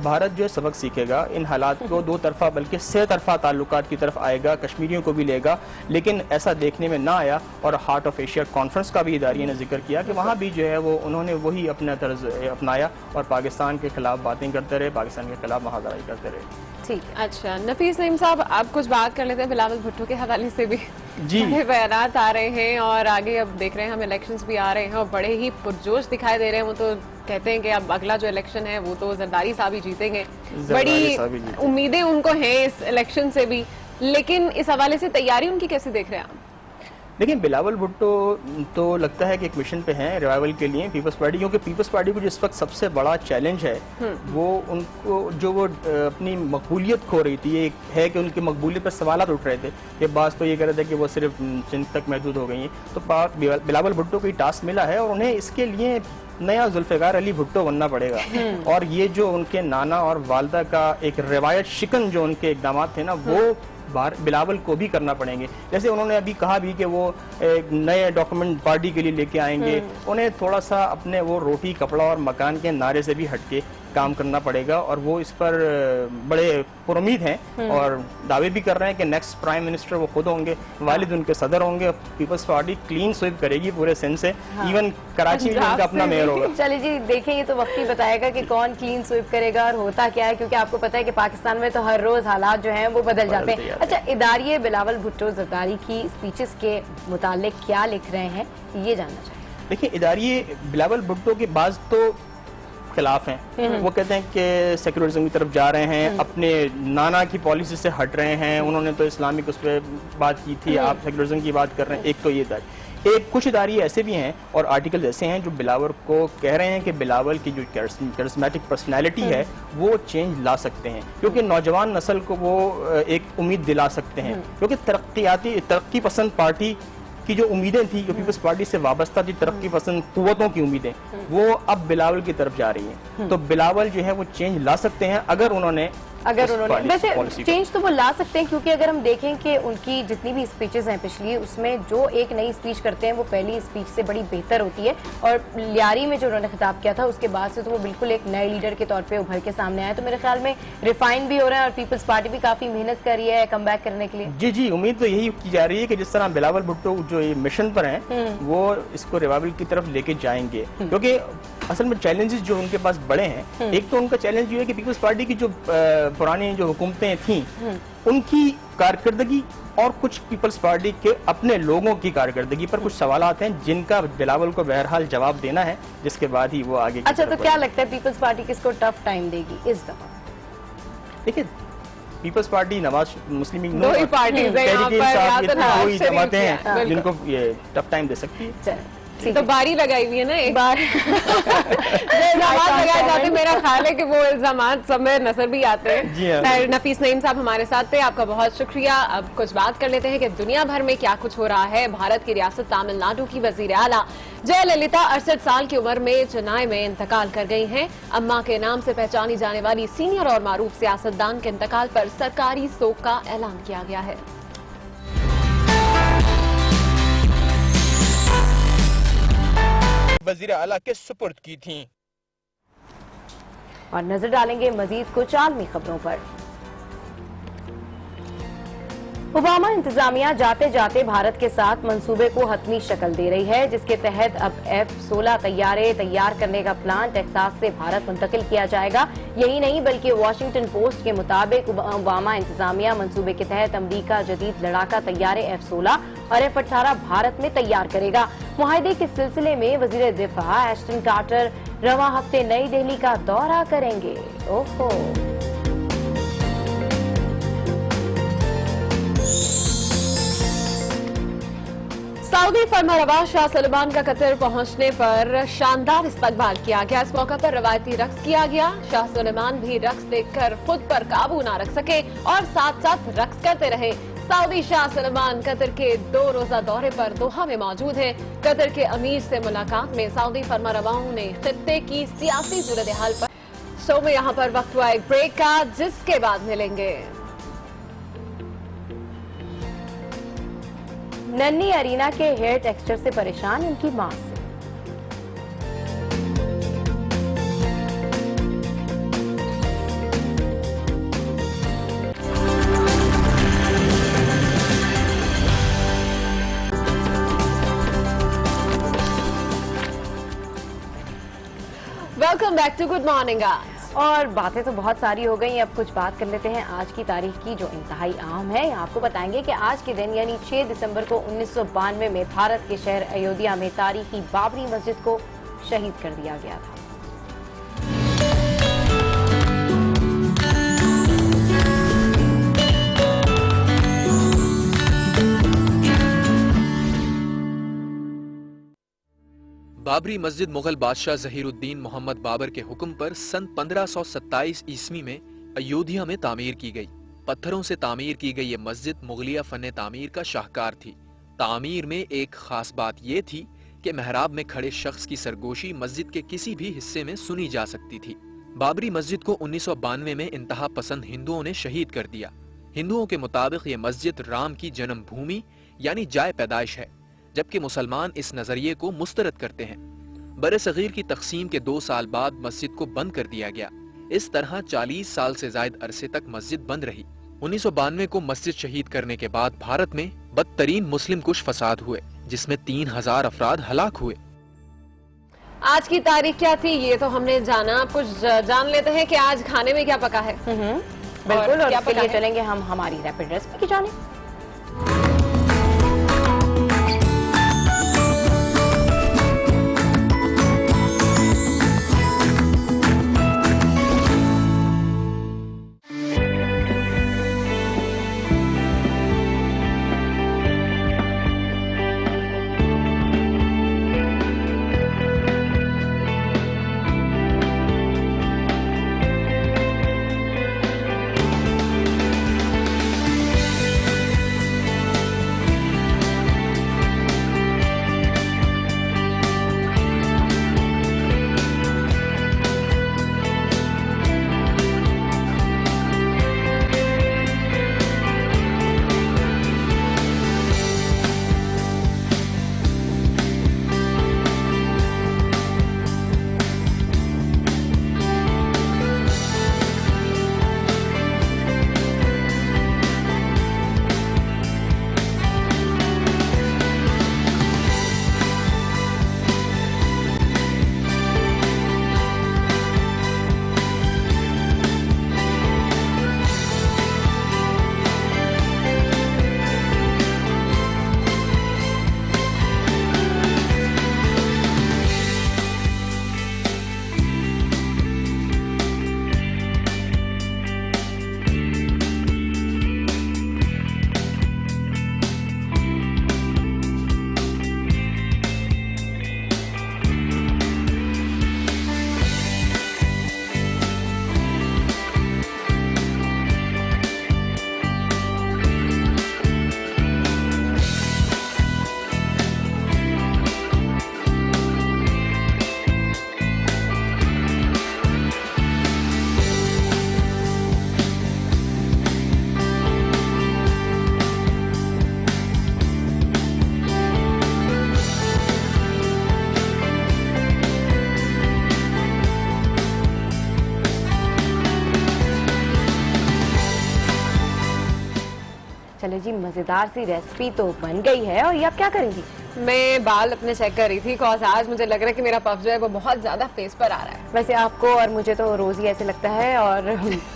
भारत जो है सबक सीखेगा, इन हालात को 2 तरफा बल्कि 6 तरफा ताल्लुकात की तरफ आएगा, कश्मीरियों को भी लेगा, लेकिन ऐसा देखने में ना आया। और हार्ट ऑफ एशिया कॉन्फ्रेंस का भी इदारे ने जिक्र किया कि वहाँ भी जो है वो उन्होंने वही अपना तर्ज अपनाया और पाकिस्तान के खिलाफ बातें करते रहे, पाकिस्तान के खिलाफ महाजराई करते रहे। ठीक, अच्छा नफीस नईम साहब, आप कुछ बात कर लेते हैं बिलावल भुट्टो के हवाले से भी। जी, बयानात आ रहे हैं और आगे अब देख रहे हैं हम इलेक्शंस भी आ रहे हैं और बड़े ही पुरजोश दिखाई दे रहे हैं। वो तो कहते हैं कि अब अगला जो इलेक्शन है वो तो जरदारी साहब ही जीतेंगे, बड़ी उम्मीदें उनको हैं इस इलेक्शन से भी, लेकिन इस हवाले से तैयारी उनकी कैसे देख रहे हैं आप? देखिए, बिलावल भुट्टो तो लगता है कि एक मिशन पे हैं रिवाइवल के लिए पीपल्स पार्टी, क्योंकि पीपल्स पार्टी को जिस वक्त सबसे बड़ा चैलेंज है वो उनको जो वो अपनी मकबूलियत खो रही थी, ये है कि उनकी मकबूलियत पर सवाल उठ रहे थे कि बात तो ये कह रहे थे कि वो सिर्फ सिंध तक महदूद हो गई हैं। तो बिलावल भुट्टो को टास्क मिला है और उन्हें इसके लिए नया जुल्फ़िकार अली भुट्टो बनना पड़ेगा। और ये जो उनके नाना और वालदा का एक रिवायत शिकन जो उनके इक़दाम थे ना, वो बिलावल को भी करना पड़ेंगे। जैसे उन्होंने अभी कहा भी कि वो एक नए डॉक्यूमेंट पार्टी के लिए लेके आएंगे, उन्हें थोड़ा सा अपने वो रोटी कपड़ा और मकान के नारे से भी हटके काम करना पड़ेगा और वो इस पर बड़े पुरुमीद हैं और दावे भी कर रहे हैं कि नेक्स्ट प्राइम मिनिस्टर वो खुद होंगे, वालिद उनके सदर होंगे। पीपल्स पार्टी क्लीन स्वीप करेगी पूरे सिंध से, इवन कराची में उनका अपना मेयर होगा। चलिए जी, देखें ये तो वक्त ही बताएगा कि कौन क्लीन स्वीप करेगा और होता क्या है, क्योंकि आपको पता है कि पाकिस्तान में तो हर रोज हालात जो हैं वो बदल जाते हैं। अच्छा, इदारिये बिलावल भुट्टो जरदारी की स्पीचेस के मुतालिक क्या लिख रहे हैं, ये जानना चाहिए। देखिए, इदारिये बिलावल भुट्टो के बाज तो खिलाफ हैं, वो कहते हैं कि सेक्युलरिज्म की तरफ जा रहे हैं, अपने नाना की पॉलिसी से हट रहे हैं। उन्होंने तो इस्लामिक उस पर बात की थी, आप सेक्युलरिज्म की बात कर रहे हैं। एक तो ये एक कुछ इदारे ऐसे भी हैं और आर्टिकल ऐसे हैं जो बिलावल को कह रहे हैं कि बिलावल की जो कैरिस्मेटिक पर्सनैलिटी है वो चेंज ला सकते हैं, क्योंकि नौजवान नस्ल को वो एक उम्मीद दिला सकते हैं, क्योंकि तरक्की पसंद पार्टी की जो उम्मीदें थी, जो पीपल्स पार्टी से वाबस्ता थी, तरक्की पसंद कुव्वतों की उम्मीदें, वो अब बिलावल की तरफ जा रही हैं। तो बिलावल जो है वो चेंज ला सकते हैं अगर उन्होंने वैसे चेंज तो वो ला सकते हैं, क्योंकि अगर हम देखें कि उनकी जितनी भी स्पीचेस हैं पिछली, उसमें जो एक नई स्पीच करते हैं वो पहली स्पीच से बड़ी बेहतर होती है। और लियारी में जो उन्होंने खिताब किया था उसके बाद से तो वो बिल्कुल एक नए लीडर के तौर पे उभर के सामने आए। तो मेरे ख्याल में रिफाइन भी हो रहा है और पीपल्स पार्टी भी काफी मेहनत कर रही है कम बैक करने के लिए। जी जी, उम्मीद तो यही की जा रही है कि जिस तरह बिलावल भुट्टो जो ये मिशन पर हैं वो इसको रिवाइवल की तरफ लेके जाएंगे, क्योंकि असल में चैलेंजेस जो उनके पास बड़े हैं, एक तो उनका चैलेंज ये है कि पीपल्स पार्टी की जो पुरानी जो हुकूमतें थीं उनकी कारकर्दगी और कुछ पीपल्स पार्टी के अपने लोगों की कारकर्दगी पर कुछ सवालात हैं जिनका बिलावल को बहरहाल जवाब देना है, जिसके बाद ही वो आगे। अच्छा, तो क्या लगता है पीपल्स पार्टी किसको टफ टाइम देगी इस दफा? देखिए, पीपल्स पार्टी, नवाज मुस्लिम लीग, दो ही पार्टीज हैं यहाँ पर, दो ही जमातें हैं जिनको ये टफ टाइम दे सकती है। तो बारी लगाई हुई है ना, एक बार इल्जामात लगाए जाते, मेरा ख्याल है कि वो इल्जामात सब में नजर भी आते हैं। नफीस नईम साहब हमारे साथ थे, आपका बहुत शुक्रिया। अब कुछ बात कर लेते हैं कि दुनिया भर में क्या कुछ हो रहा है। भारत की रियासत तमिलनाडु की वजीर आला जयललिता 68 साल की उम्र में चेन्नई में इंतकाल कर गई हैं। अम्मा के नाम से पहचानी जाने वाली सीनियर और मारूफ सियासतदान के इंतकाल पर सरकारी शोक का ऐलान किया गया है। वज़ीर आला के सुपुर्द की थी। और नजर डालेंगे मजीद कुछ आलमी खबरों पर। ओबामा इंतजामिया जाते जाते भारत के साथ मंसूबे को हतमी शक्ल दे रही है, जिसके तहत अब F-16 तैयारे तैयार करने का प्लान टेक्सास से भारत मुंतकिल किया जाएगा। यही नहीं बल्कि वॉशिंगटन पोस्ट के मुताबिक ओबामा इंतजामिया मंसूबे के तहत अमरीका जदीद लड़ाका तैयारे F-16 और F-18 भारत में तैयार करेगा। मुआहदे के सिलसिले में वजीर दिफा एश्टन कार्टर रवां हफ्ते नई दिल्ली का दौरा करेंगे। ओहो, सऊदी फरमारवा शाह सलमान का कतर पहुंचने पर शानदार इस्तकबाल किया गया। इस मौका पर रवायती रक्स किया गया। शाह सलमान भी रक्स देखकर खुद पर काबू ना रख सके और साथ साथ रक्स करते रहे। सऊदी शाह सलमान कतर के 2 रोजा दौरे पर दोहा में मौजूद हैं। कतर के अमीर से मुलाकात में सऊदी फरमारवाओं ने खित्ते की सियासी सूरत हाल पर। शो में यहाँ पर वक्त हुआ एक ब्रेक का, जिसके बाद मिलेंगे। नन्ही अरीना के हेयर टेक्सचर से परेशान इनकी मां से। Welcome back to good morning. और बातें तो बहुत सारी हो गई, अब कुछ बात कर लेते हैं आज की तारीख की जो इंतहाई अहम है। आपको बताएंगे कि आज के दिन यानी 6 दिसंबर को 1992 में भारत के शहर अयोध्या में तारीखी बाबरी मस्जिद को शहीद कर दिया गया था। बाबरी मस्जिद मुगल बादशाह ज़हीरुद्दीन मोहम्मद बाबर के हुक्म पर सन 1527 ईस्वी में अयोध्या में तामीर की गई। पत्थरों से तामीर की गई ये मस्जिद मुगलिया फन तामीर का शाहकार थी। तामीर में एक खास बात यह थी कि मेहराब में खड़े शख्स की सरगोशी मस्जिद के किसी भी हिस्से में सुनी जा सकती थी। बाबरी मस्जिद को 1992 में इंतहा पसंद हिंदुओं ने शहीद कर दिया। हिंदुओं के मुताबिक ये मस्जिद राम की जन्मभूमि यानी जाए पैदाइश है, जबकि मुसलमान इस नजरिए को मुस्तरद करते हैं। बरे सगीर की तकसीम के 2 साल बाद मस्जिद को बंद कर दिया गया। इस तरह 40 साल से ज्यादा अरसे तक मस्जिद बंद रही। 1992 को मस्जिद शहीद करने के बाद भारत में बदतरीन मुस्लिम कुश फसाद हुए, जिसमें 3000 अफराद हलाक हुए। आज की तारीख क्या थी ये तो हमने जाना, कुछ जान लेते हैं कि आज खाने में क्या पका है। बिल्कुल, और इसके लिए चलेंगे हम हमारी रैपिड रेसिपी की जाने। चले जी, मजेदार सी रेसिपी तो बन गई है, और ये आप क्या करेंगी? मैं बाल अपने चेक कर रही थी, कॉज आज मुझे लग रहा है कि मेरा पफ जो है वो बहुत ज्यादा फेस पर आ रहा है। वैसे आपको और मुझे तो रोज ही ऐसे लगता है, और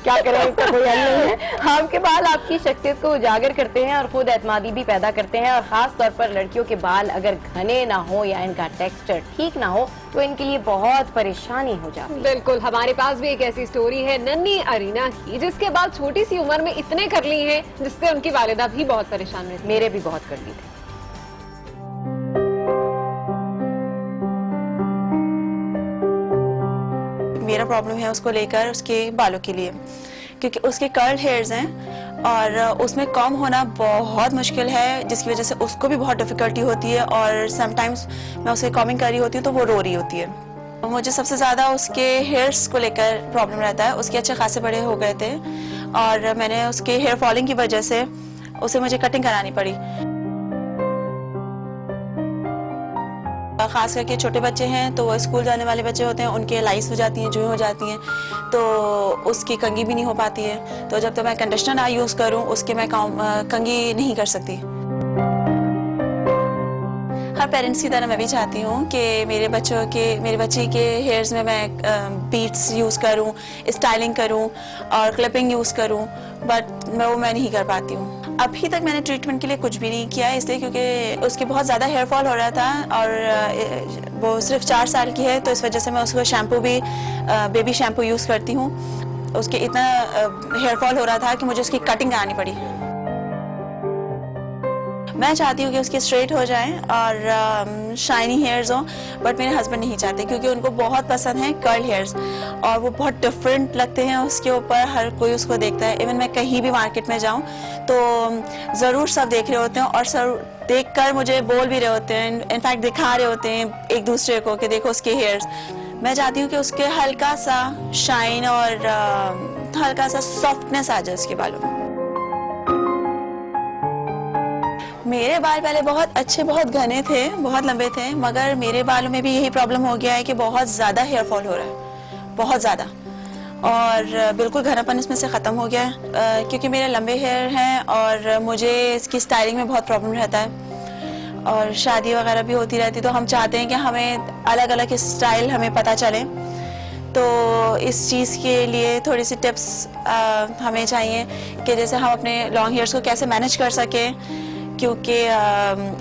क्या करें, इसका कोई हल नहीं है। आपके बाल आपकी शख्सियत को उजागर करते हैं और खुद एतमादी भी पैदा करते हैं, और खास तौर पर लड़कियों के बाल अगर घने ना हो या इनका टेक्सचर ठीक ना हो तो इनके लिए बहुत परेशानी हो जाती है। बिल्कुल, हमारे पास भी एक ऐसी स्टोरी है नन्ही अरीना की, जिसके बाल छोटी सी उम्र में इतने करली हैं जिससे उनकी वालिदा भी बहुत परेशान रहती। मेरे भी बहुत करली थे। मेरा प्रॉब्लम है उसको लेकर, उसके बालों के लिए, क्योंकि उसके कर्ल हेयर्स हैं और उसमें कम होना बहुत मुश्किल है, जिसकी वजह से उसको भी बहुत डिफ़िकल्टी होती है। और समटाइम्स मैं उसे कॉमिंग कर रही होती हूँ तो वो रो रही होती है। मुझे सबसे ज़्यादा उसके हेयर्स को लेकर प्रॉब्लम रहता है। उसके अच्छे खासे बड़े हो गए थे और मैंने उसके हेयर फॉलिंग की वजह से उसे मुझे कटिंग करानी पड़ी। खास करके छोटे बच्चे हैं तो वो स्कूल जाने वाले बच्चे होते हैं, उनके लाइस हो जाती हैं, जुएँ हो जाती हैं, तो उसकी कंघी भी नहीं हो पाती है। तो जब तक मैं कंडीशनर ना यूज़ करूं उसके मैं कंघी नहीं कर सकती। हर पेरेंट्स की तरह मैं भी चाहती हूँ कि मेरे बच्चे के हेयर्स में मैं बीट्स यूज़ करूँ, स्टाइलिंग करूँ और क्लिपिंग यूज़ करूँ, बट मैं नहीं कर पाती हूँ। अभी तक मैंने ट्रीटमेंट के लिए कुछ भी नहीं किया है, इसलिए क्योंकि उसके बहुत ज़्यादा हेयर फॉल हो रहा था और वो सिर्फ 4 साल की है, तो इस वजह से मैं उसको शैम्पू भी बेबी शैम्पू यूज़ करती हूँ। उसके इतना हेयर फॉल हो रहा था कि मुझे उसकी कटिंग करानी पड़ी। मैं चाहती हूँ कि उसकी स्ट्रेट हो जाए और शाइनी हेयर्स हों, बट मेरे हस्बैंड नहीं चाहते क्योंकि उनको बहुत पसंद है कर्ल हेयर्स और वो बहुत डिफरेंट लगते हैं उसके ऊपर। हर कोई उसको देखता है, इवन मैं कहीं भी मार्केट में जाऊँ तो ज़रूर सब देख रहे होते हैं और सब देखकर मुझे बोल भी रहे होते हैं, इनफैक्ट दिखा रहे होते हैं एक दूसरे को कि देखो उसके हेयर्स। मैं चाहती हूँ कि उसके हल्का सा शाइन और हल्का सा सॉफ्टनेस आ जाए उसके बालों में। मेरे बाल पहले बहुत अच्छे, बहुत घने थे, बहुत लंबे थे, मगर मेरे बालों में भी यही प्रॉब्लम हो गया है कि बहुत ज़्यादा हेयर फॉल हो रहा है, बहुत ज़्यादा। और बिल्कुल घनापन इसमें से ख़त्म हो गया है क्योंकि मेरे लंबे हेयर हैं और मुझे इसकी स्टाइलिंग में बहुत प्रॉब्लम रहता है और शादी वगैरह भी होती रहती, तो हम चाहते हैं कि हमें अलग अलग स्टाइल हमें पता चले। तो इस चीज़ के लिए थोड़ी सी टिप्स हमें चाहिए कि जैसे हम अपने लॉन्ग हेयर्स को कैसे मैनेज कर सकें, क्योंकि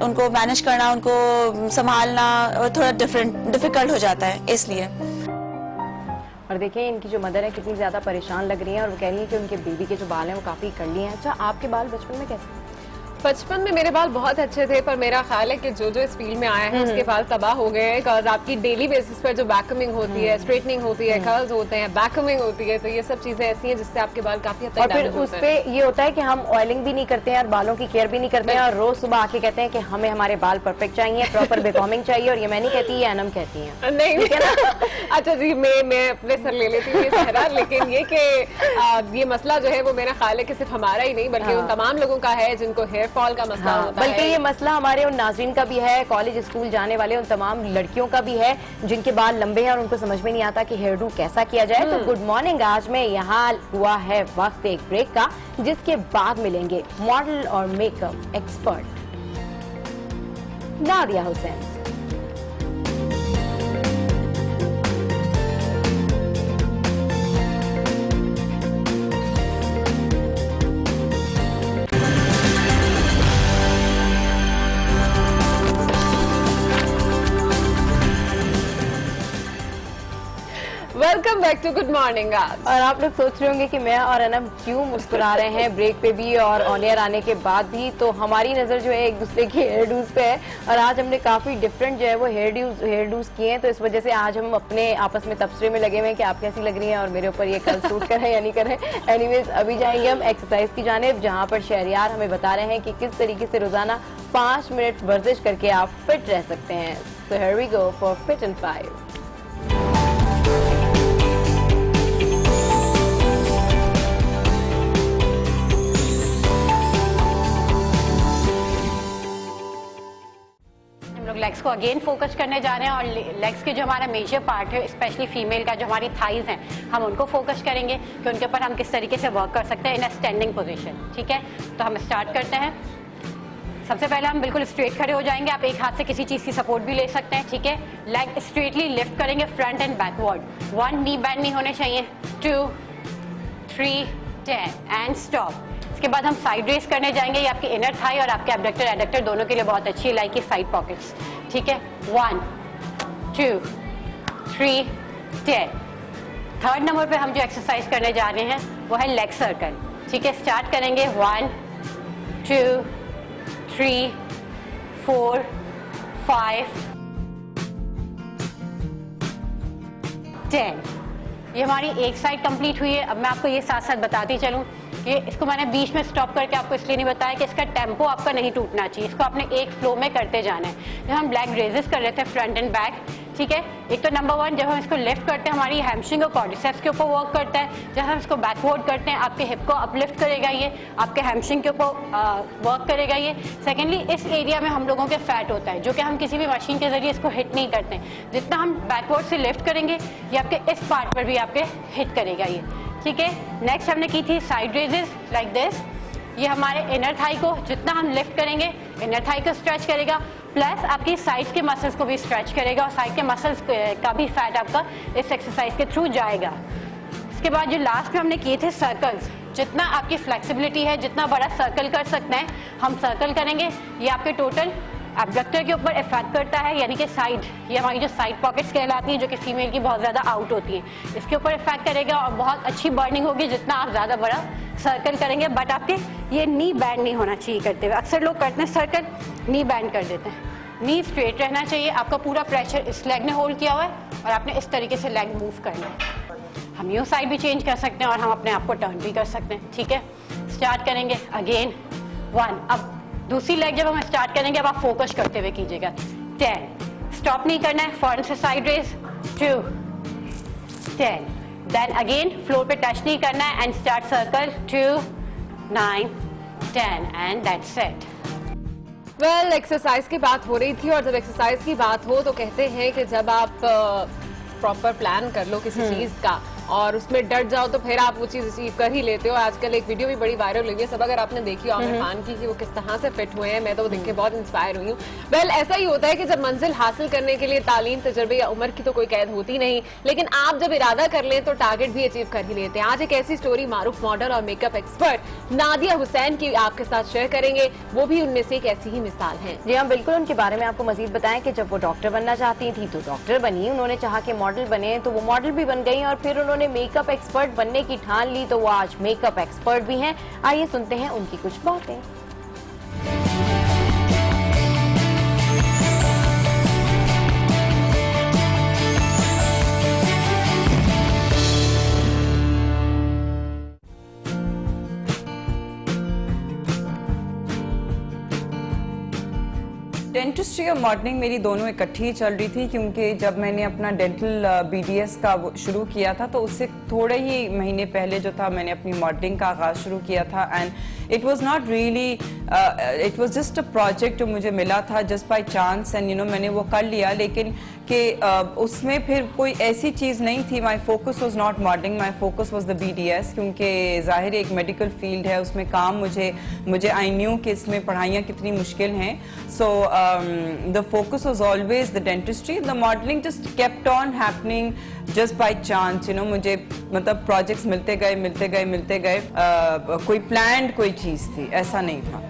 उनको मैनेज करना, उनको संभालना थोड़ा डिफ़िकल्ट हो जाता है इसलिए। और देखिए इनकी जो मदर है कितनी ज़्यादा परेशान लग रही हैं और वो कह रही है कि उनके बेबी के जो बाल हैं वो काफ़ी कर्ली हैं। अच्छा, आपके बाल बचपन में कैसे? बचपन में मेरे बाल बहुत अच्छे थे, पर मेरा ख्याल है कि जो जो इस फील्ड में आया है उसके बाल तबाह हो गए हैं। बिकॉज आपकी डेली बेसिस पर जो बैककमिंग होती है, स्ट्रेटनिंग होती है, कर्ल्स होते हैं, बैककमिंग होती है, तो ये सब चीजें ऐसी हैं जिससे आपके बाल काफी हद तक और फिर डैमेज उस होते पे हैं। ये होता है कि हम ऑयलिंग भी नहीं करते हैं और बालों की केयर भी नहीं करते हैं और रोज सुबह आके कहते हैं कि हमें हमारे बाल परफेक्ट चाहिए, प्रॉपर बेकॉमिंग चाहिए। और ये मैं नहीं कहती, ये अनम कहती हैं। नहीं ठीक है ना। अच्छा जी, मैं अपने सर ले लेती हूँ ये सहरा, लेकिन ये कि ये मसला जो है वो मेरा ख्याल है कि सिर्फ हमारा ही नहीं बल्कि उन तमाम लोगों का है जिनको हेयर फॉल का मसला होता है। बल्कि ये मसला हमारे उन नाज़रीन का भी है, कॉलेज स्कूल जाने वाले उन तमाम लड़कियों का भी है जिनके बाल लंबे हैं और उनको समझ में नहीं आता कि हेयर डू कैसा किया जाए। तो गुड मॉर्निंग, आज में यहाँ हुआ है वक्त एक ब्रेक का, जिसके बाद मिलेंगे मॉडल और makeup expert Nadia Hussain. Welcome back to good morning. और आप लोग सोच रहे होंगे कि मैं और अनम क्यों मुस्कुरा रहे हैं ब्रेक पे भी और ऑन एयर आने के बाद भी। तो हमारी नज़र जो है एक दूसरे के हेयर डूज पे है और आज हमने काफ़ी डिफरेंट जो है वो हेयर डूज किए हैं। तो इस वजह से आज हम अपने आपस में तबसरे में लगे हुए हैं कि आप कैसी लग रही हैं और मेरे ऊपर ये कल सूट करें या नहीं करें। एनीवेज, अभी जाएंगे हम एक्सरसाइज की जानिब, जहाँ पर शहरियार हमें बता रहे हैं कि किस तरीके से रोजाना 5 मिनट वर्जिश करके आप फिट रह सकते हैं। So here we go for fit in 5। Legs को अगेन फोकस करने जा रहे हैं और लेग्स के जो हमारा मेजर पार्ट है, स्पेशली फीमेल का जो हमारी थाइज हैं, हम उनको फोकस करेंगे कि उनके ऊपर हम किस तरीके से वर्क कर सकते हैं इन अ स्टैंडिंग पोजीशन। ठीक है, तो हम स्टार्ट करते हैं। सबसे पहले हम बिल्कुल स्ट्रेट खड़े हो जाएंगे। आप एक हाथ से किसी चीज़ की सपोर्ट भी ले सकते हैं। ठीक है, लेग स्ट्रेटली लिफ्ट करेंगे फ्रंट एंड बैकवर्ड। 1 नी बैंड नहीं होने चाहिए। 2 3 10 एंड स्टॉप। इसके बाद हम साइड रेस करने जाएंगे। ये आपकी इनर थाई और आपके एब्डक्टर एडक्टर दोनों के लिए बहुत अच्छी है, लाइक की साइड पॉकेट्स। ठीक है, 1 2 3 10। थर्ड नंबर पे हम जो एक्सरसाइज करने जा रहे हैं वो है लेग सर्कल। ठीक है, स्टार्ट करेंगे 1 2 3 4 5 10। ये हमारी एक साइड कंप्लीट हुई है। अब मैं आपको ये साथ साथ बताती चलूँ कि इसको मैंने बीच में स्टॉप करके आपको इसलिए नहीं बताया कि इसका टेम्पो आपका नहीं टूटना चाहिए। इसको आपने एक फ्लो में करते जाना है। जब हम ब्लैक रेजेस कर रहे थे फ्रंट एंड बैक, ठीक है, एक तो नंबर 1 जब हम इसको लिफ्ट करते हैं हमारी हैमस्ट्रिंग और क्वाड्रिसेप्स के ऊपर वर्क करता है। जब हम इसको बैकवर्ड करते हैं आपके हिप को अपलिफ्ट करेगा, ये आपके हैमस्ट्रिंग के ऊपर वर्क करेगा ये। सेकेंडली, इस एरिया में हम लोगों के फैट होता है जो कि हम किसी भी मशीन के जरिए इसको हिट नहीं करते हैं। जितना हम बैकवर्ड से लिफ्ट करेंगे ये आपके इस पार्ट पर भी आपके हिट करेगा ये। ठीक है, नेक्स्ट हमने की थी साइड रेजेस लाइक दिस। ये हमारे इनर थाई को जितना हम लिफ्ट करेंगे इनर थाई को स्ट्रेच करेगा, प्लस आपकी साइड्स के मसल्स को भी स्ट्रेच करेगा और साइड के मसल्स का भी फैट आपका इस एक्सरसाइज के थ्रू जाएगा। इसके बाद जो लास्ट में हमने किए थे सर्कल्स, जितना आपकी फ्लेक्सिबिलिटी है, जितना बड़ा सर्कल कर सकते हैं हम सर्कल करेंगे। ये आपके टोटल एब्डक्टर के ऊपर इफेक्ट करता है, यानी कि साइड, ये हमारी जो साइड पॉकेट्स कहलाती हैं जो कि फीमेल की बहुत ज़्यादा आउट होती है, इसके ऊपर इफेक्ट करेगा और बहुत अच्छी बर्निंग होगी जितना आप ज़्यादा बड़ा सर्कल करेंगे। बट आपके ये नी बैंड नहीं होना चाहिए करते हुए। अक्सर लोग करते हैं सर्कल, नी बैंड कर देते हैं। नी स्ट्रेट रहना चाहिए। आपका पूरा प्रेशर इस लेग ने होल्ड किया हुआ है और आपने इस तरीके से लेग मूव करना है। हम यूँ साइड भी चेंज कर सकते हैं और हम अपने आप को टर्न भी कर सकते हैं। ठीक है, स्टार्ट करेंगे अगेन 1। अब दूसरी लेग जब हम स्टार्ट करेंगे अब आप फोकस करते हुए कीजिएगा। 10, स्टॉप नहीं करना है, फौरन से side raise. 2 10, then again floor पे टच नहीं करना है and start circle 2 9 10 and that's it. Well, exercise की बात हो रही थी और जब एक्सरसाइज की बात हो तो कहते हैं कि जब आप प्रॉपर प्लान कर लो किसी चीज का और उसमें डट जाओ तो फिर आप वो चीज अचीव कर ही लेते हो। आजकल एक वीडियो भी बड़ी वायरल हुई है, सब अगर आपने देखी आमिर खान की कि वो किस तरह से फिट हुए हैं, मैं तो वो देख के बहुत इंस्पायर हुई हूँ। वेल ऐसा ही होता है कि जब मंजिल हासिल करने के लिए तालीम, तजर्बे या उम्र की तो कोई कैद होती नहीं, लेकिन आप जब इरादा कर लें तो टारगेट भी अचीव कर ही लेते हैं। आज एक ऐसी स्टोरी मारूफ मॉडल और मेकअप एक्सपर्ट नादिया हुसैन की आपके साथ शेयर करेंगे, वो भी उनमें से एक ऐसी ही मिसाल है। जी हाँ, बिल्कुल। उनके बारे में आपको मजीद बताएं कि जब वो डॉक्टर बनना चाहती थी तो डॉक्टर बनी, उन्होंने चाहा कि मॉडल बने तो वो मॉडल भी बन गई, और फिर उन्होंने मेकअप एक्सपर्ट बनने की ठान ली तो वो आज मेकअप एक्सपर्ट भी हैं। आइए सुनते हैं उनकी कुछ बातें। डेंटिस्ट्री और मॉडलिंग मेरी दोनों इकट्ठी ही चल रही थी, क्योंकि जब मैंने अपना डेंटल BDS का शुरू किया था तो उससे थोड़े ही महीने पहले जो था मैंने अपनी मॉडलिंग का आगाज़ शुरू किया था। And it was not really, it was just a project जो मुझे मिला था जस्ट बाय चांस, एंड मैंने वो कर लिया, लेकिन कि उसमें फिर कोई ऐसी चीज़ नहीं थी। My focus was not modelling, my focus was the BDS, क्योंकि ज़ाहिर एक मेडिकल फील्ड है, उसमें काम मुझे आई न्यू कि इसमें पढ़ाइयाँ कितनी मुश्किल हैं। So the focus was always the dentistry, the modelling just kept on happening just by chance. मुझे मतलब प्रोजेक्ट्स मिलते गए, कोई प्लान्ड कोई चीज़ थी, ऐसा नहीं था।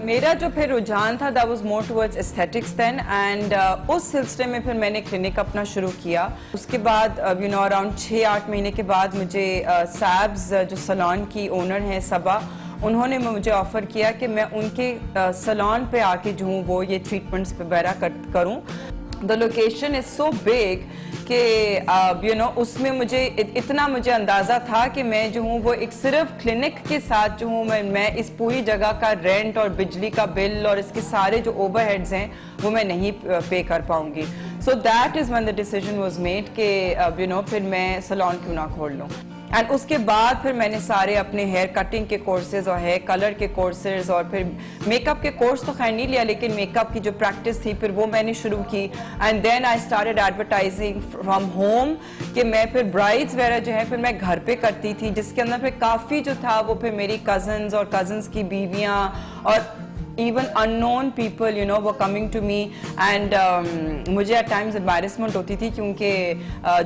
मेरा जो फिर रुझान था that was more towards aesthetics then, and उस सिलसिले में फिर मैंने क्लिनिक अपना शुरू किया। उसके बाद अराउंड 6-8 महीने के बाद मुझे सैब्स जो सैलून की ओनर हैं सबा, उन्होंने मुझे ऑफ़र किया कि मैं उनके सैलून पे आके जो हूँ वो ये ट्रीटमेंट्स वगैरह करूँ। The location is so big कि उसमें मुझे इतना मुझे अंदाज़ा था कि मैं जो हूँ वो एक सिर्फ क्लिनिक के साथ जो हूँ मैं इस पूरी जगह का रेंट और बिजली का बिल और इसके सारे जो ओवरहेड्स हैं वो मैं नहीं पे कर पाऊँगी। So that is when the decision was made कि फिर मैं सैलून क्यों ना खोल लूँ। एंड उसके बाद फिर मैंने सारे अपने हेयर कटिंग के कोर्सेज और हेयर कलर के कोर्सेज और फिर मेकअप के कोर्स तो खैर नहीं लिया, लेकिन मेकअप की जो प्रैक्टिस थी फिर वो मैंने शुरू की। And then I started advertising from home, कि मैं फिर ब्राइड्स वगैरह जो है फिर मैं घर पे करती थी, जिसके अंदर फिर काफ़ी जो था वो फिर मेरी कज़न्स और कज़न्स की बीवियाँ और even unknown people were coming to me, and मुझे at times embarrassment होती थी, क्योंकि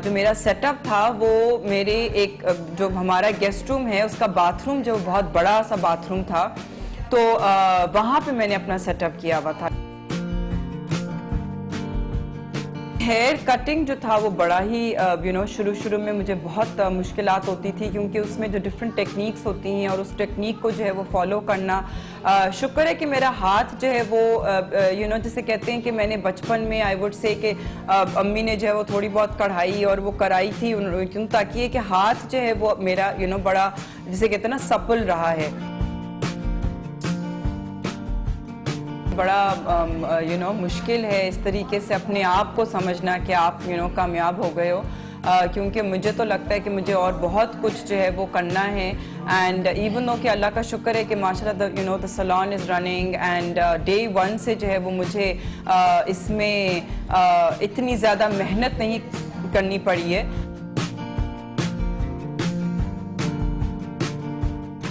जो मेरा सेटअप था वो मेरे एक जो हमारा गेस्ट रूम है उसका बाथरूम जो बहुत बड़ा सा बाथरूम था, तो वहाँ पे मैंने अपना सेटअप किया हुआ था। हेयर कटिंग जो था वो बड़ा ही शुरू में मुझे बहुत मुश्किलात होती थी, क्योंकि उसमें जो डिफरेंट टेक्निक्स होती हैं और उस टेक्निक को जो है वो फॉलो करना। शुक्र है कि मेरा हाथ जो है वो जिसे कहते हैं कि मैंने बचपन में आई वुड से कि अम्मी ने जो है वो थोड़ी बहुत कढ़ाई और वो कराई थी क्यों, ताकि कि हाथ जो है वो मेरा बड़ा जिसे कहते हैं ना सपल रहा है। बड़ा मुश्किल है इस तरीके से अपने आप को समझना कि आप कामयाब हो गए हो, क्योंकि मुझे तो लगता है कि मुझे और बहुत कुछ जो है वो करना है। एंड इवन दो कि अल्लाह का शुक्र है कि माशाल्लाह the salon is running, and day 1 से जो है वो मुझे इसमें इतनी ज़्यादा मेहनत नहीं करनी पड़ी है।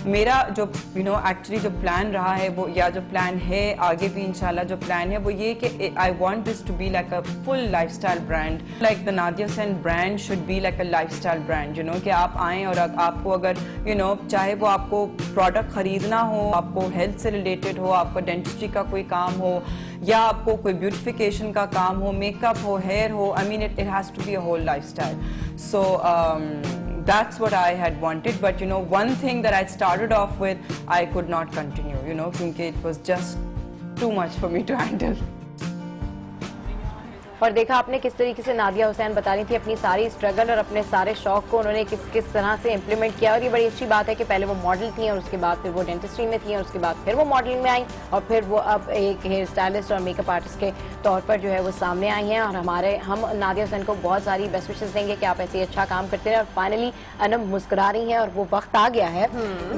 मेरा जो एक्चुअली जो प्लान रहा है वो, या जो प्लान है आगे भी इंशाल्लाह जो प्लान है वो ये कि I want this to be like a full lifestyle brand, like the Nadia Hussain brand should be like a lifestyle brand, कि आप आएँ और आपको अगर चाहे वो आपको प्रोडक्ट ख़रीदना हो, आपको हेल्थ से रिलेटेड हो, आपको डेंटिस्ट्री का कोई काम हो, या आपको कोई ब्यूटिफिकेशन का काम हो, मेकअप हो, हेयर हो, I mean it has to be a whole lifestyle. So that's what I had wanted, but one thing that I started off with I could not continue, क्योंकि it was just too much for me to handle. और देखा आपने किस तरीके से नादिया हुसैन बता रही थी अपनी सारी स्ट्रगल और अपने सारे शौक को उन्होंने किस तरह से इम्प्लीमेंट किया। और ये बड़ी अच्छी बात है कि पहले वो मॉडल थी और उसके बाद फिर वो डेंटिस्ट्री में थी और उसके बाद फिर वो मॉडलिंग में आई और फिर वो अब एक हेयर स्टाइलिस्ट और मेकअप आर्टिस्ट के तौर पर जो है वो सामने आई हैं। और हम नादिया हुसैन को बहुत सारी बेस्ट विशेस देंगे कि आप ऐसे अच्छा काम करते हैं। और फाइनली अनम मुस्कुरा रही हैं और वो वक्त आ गया है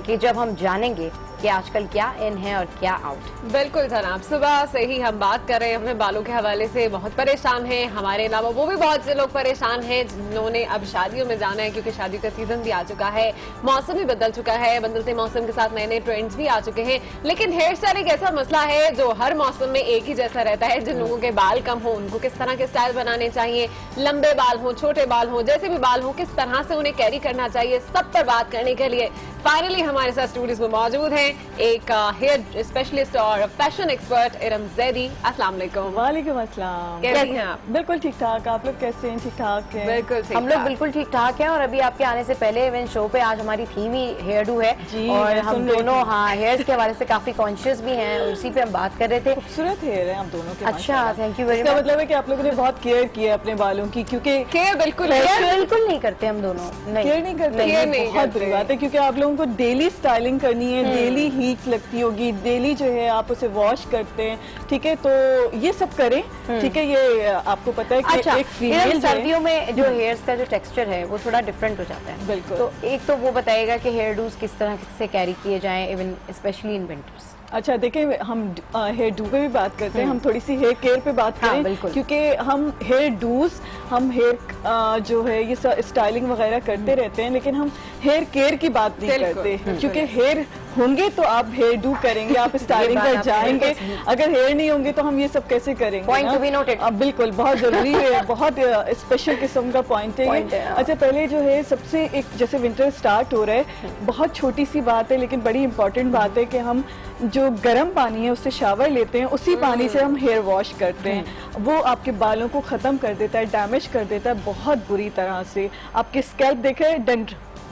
कि जब हम जानेंगे कि आजकल क्या इन है और क्या आउट। बिल्कुल जनाब, सुबह से ही हम बात कर रहे हैं अपने बालों के हवाले से, बहुत परेशान हैं। हमारे अलावा वो भी बहुत से लोग परेशान हैं जिन्होंने अब शादियों में जाना है, क्योंकि शादी का सीजन भी आ चुका है, मौसम भी बदल चुका है, बदलते मौसम के साथ नए नए ट्रेंड्स भी आ चुके हैं। लेकिन हेयर स्टाइल एक ऐसा मसला है जो हर मौसम में एक ही जैसा रहता है। जिन लोगों के बाल कम हो उनको किस तरह के स्टाइल बनाने चाहिए, लंबे बाल हो, छोटे बाल हो, जैसे भी बाल हो, किस तरह से उन्हें कैरी करना चाहिए, सब पर बात करने के लिए फाइनली हमारे साथ स्टूडियोज में मौजूद हैं एक हेयर स्पेशलिस्ट और फैशन एक्सपर्ट इरम जैदी। अस्सलाम वालेकुम। वालेकुम अस्सलाम। कैसी हैं आप? बिल्कुल ठीक ठाक, आप लोग कैसे हैं? ठीक ठाक हैं? बिल्कुल ठीक हम लोग ठाक। बिल्कुल ठीक ठाक हैं। और अभी आपके आने से पहले इवन शो पे आज हमारी थीम ही हेयर डू है जी, और मैं हम सुन रही दोनों थी। हाँ हेयर्स के हवाले से काफी कॉन्शियस भी हैं और उसी पे हम बात कर रहे थे। खूबसूरत हेयर है आप दोनों के। अच्छा, माशाल्लाह। थैंक यू वेरी इसका मच। मतलब है कि आप लोगों ने बहुत केयर किया है अपने बालों की, क्योंकि केयर बिल्कुल बिल्कुल नहीं करते हम दोनों, केयर नहीं करते। केयर नहीं बहुत करते। बुरी बात है, क्योंकि आप लोगों को डेली स्टाइलिंग करनी है, डेली हीट लगती होगी, डेली जो है आप उसे वॉश करते हैं, ठीक है? तो ये सब करें, ठीक है? ये आपको पता है कि अच्छा, एक फीमेल सर्दियों में जो हेयर्स का जो टेक्सचर है वो थोड़ा डिफरेंट हो जाता है। बिल्कुल। तो एक तो वो बताइएगा कि हेयर डूज किस तरह से कैरी किए जाएं इवन स्पेशली इन विंटर्स। अच्छा देखिए, हम हेयर डू पे भी बात करते हैं, हम थोड़ी सी हेयर केयर पे बात हाँ, करें, बिल्कुल। क्योंकि हम हेयर डूज, हम हेयर जो है ये स्टाइलिंग वगैरह करते रहते हैं, लेकिन हम हेयर केयर की बात नहीं बिल्कुल, करते, बिल्कुल। क्योंकि हेयर होंगे तो आप हेयर डू करेंगे, आप स्टाइलिंग बात पर आपने जाएंगे। बिल्कुल सही। अगर हेयर नहीं होंगे तो हम ये सब कैसे करेंगे? Point ना? to be noted। बिल्कुल, बहुत जरूरी है, बहुत स्पेशल किस्म का पॉइंट है Point ये। है, हाँ। अच्छा, पहले जो है सबसे एक, जैसे विंटर स्टार्ट हो रहा है, बहुत छोटी सी बात है लेकिन बड़ी इंपॉर्टेंट बात है कि हम जो गर्म पानी है उससे शावर लेते हैं, उसी पानी से हम हेयर वॉश करते हैं। वो आपके बालों को ख़त्म कर देता है, डैमेज कर देता है बहुत बुरी तरह से। आपके स्कैल्प देखे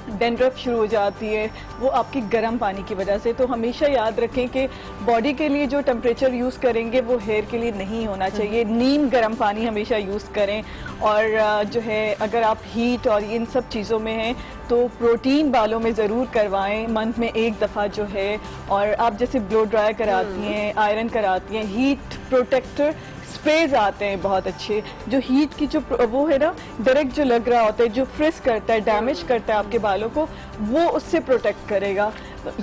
डेंड्रफ शुरू हो जाती है, वो आपकी गर्म पानी की वजह से। तो हमेशा याद रखें कि बॉडी के लिए जो टेम्परेचर यूज़ करेंगे वो हेयर के लिए नहीं होना चाहिए। नीम गर्म पानी हमेशा यूज़ करें। और जो है अगर आप हीट और इन सब चीज़ों में हैं तो प्रोटीन बालों में ज़रूर करवाएं, मंथ में एक दफ़ा जो है। और आप जैसे ब्लो ड्राई कराती हैं, आयरन कराती हैं, हीट प्रोटेक्टर स्प्रेज आते हैं बहुत अच्छे, जो हीट की जो वो है ना डायरेक्ट जो लग रहा होता है, जो फ्रिज करता है, डैमेज करता है आपके बालों को, वो उससे प्रोटेक्ट करेगा।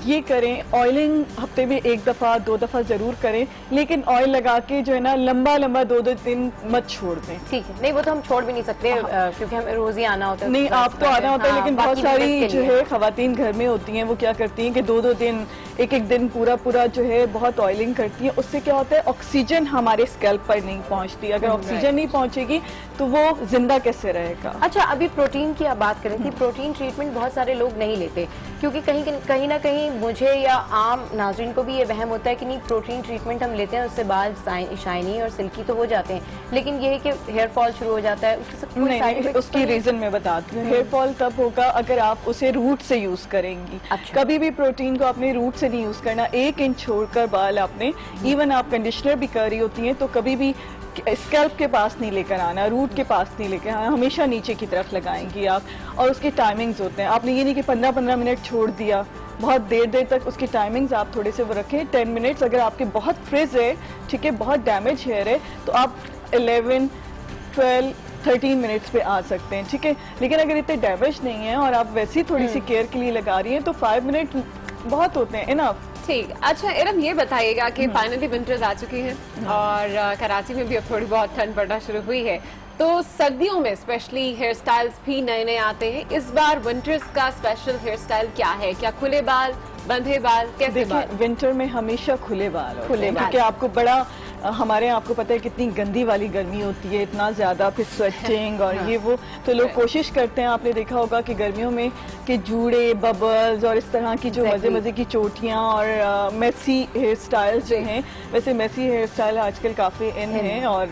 ये करें। ऑयलिंग हफ्ते में एक दफ़ा 2 दफ़ा ज़रूर करें, लेकिन ऑयल लगा के जो है ना लंबा 2-2 दिन मत छोड़ दें। ठीक है, नहीं वो तो हम छोड़ भी नहीं सकते क्योंकि हमें रोज ही आना होता है। नहीं, आपको आना होता है, हाँ, लेकिन बहुत बाकी सारी business के जो लिए। है खवातीन घर में होती हैं, वो क्या करती हैं कि 2-2 दिन, एक दिन पूरा जो है बहुत ऑयलिंग करती है। उससे क्या होता है, ऑक्सीजन हमारे स्कैल्प पर नहीं पहुंचती। अगर ऑक्सीजन नहीं पहुंचेगी तो वो जिंदा कैसे रहेगा? अच्छा, अभी प्रोटीन की आप बात करें थी, प्रोटीन ट्रीटमेंट बहुत सारे लोग नहीं लेते, क्योंकि कहीं ना कहीं मुझे या आम नाज़रीन को भी ये वहम होता है कि नहीं प्रोटीन ट्रीटमेंट हम लेते हैं उससे बाल शाइनी और सिल्की तो हो जाते हैं, लेकिन ये है कि हेयर फॉल शुरू हो जाता है। उसके सब कोई नहीं, side नहीं, effects उसकी तो नहीं? रीजन मैं बताती हूँ। हेयर फॉल तब होगा अगर आप उसे रूट से यूज करेंगी। अच्छा। कभी भी प्रोटीन को आपने रूट से नहीं यूज करना। 1 इंच छोड़कर बाल आपने, इवन आप कंडीशनर भी कर रही होती हैं तो कभी भी स्कैल्प के पास नहीं लेकर आना, रूट के पास नहीं लेकर आना, हमेशा नीचे की तरफ लगाएंगी आप। और उसके टाइमिंग्स होते हैं, आपने ये नहीं कि 15-15 मिनट छोड़ दिया, बहुत देर तक उसकी टाइमिंग्स आप थोड़े से वो रखें। 10 मिनट्स। अगर आपके बहुत फ्रिज है, ठीक है, बहुत डैमेज हेयर है, तो आप 11, 12, 13 मिनट्स पे आ सकते हैं, ठीक है। लेकिन अगर इतने डैमेज नहीं है और आप वैसे ही थोड़ी सी केयर के लिए लगा रही हैं तो 5 मिनट बहुत होते हैं, इनफ। ठीक। अच्छा इरम, ये बताइएगा कि फाइनली विंटर्स आ चुकी हैं और कराची में भी अब थोड़ी बहुत ठंड पड़ना शुरू हुई है, तो सर्दियों में स्पेशली हेयर स्टाइल्स भी नए नए आते हैं। इस बार विंटर्स का स्पेशल हेयर स्टाइल क्या है? क्या खुले बाल, बंधे बाल, कैसे बाल? देखिए, विंटर में हमेशा खुले बाल होते खुले हैं, बाल। क्योंकि आपको बड़ा हमारे यहाँ आपको पता है कितनी गंदी वाली गर्मी होती है, इतना ज़्यादा, फिर स्वेटिंग और ये वो, तो लोग कोशिश करते हैं, आपने देखा होगा कि गर्मियों में कि जूड़े, बबल्स और इस तरह की जो मज़े मज़े की चोटियाँ और मेसी हेयर स्टाइल जो हैं, वैसे मेसी हेयर स्टाइल आजकल काफ़ी इन है और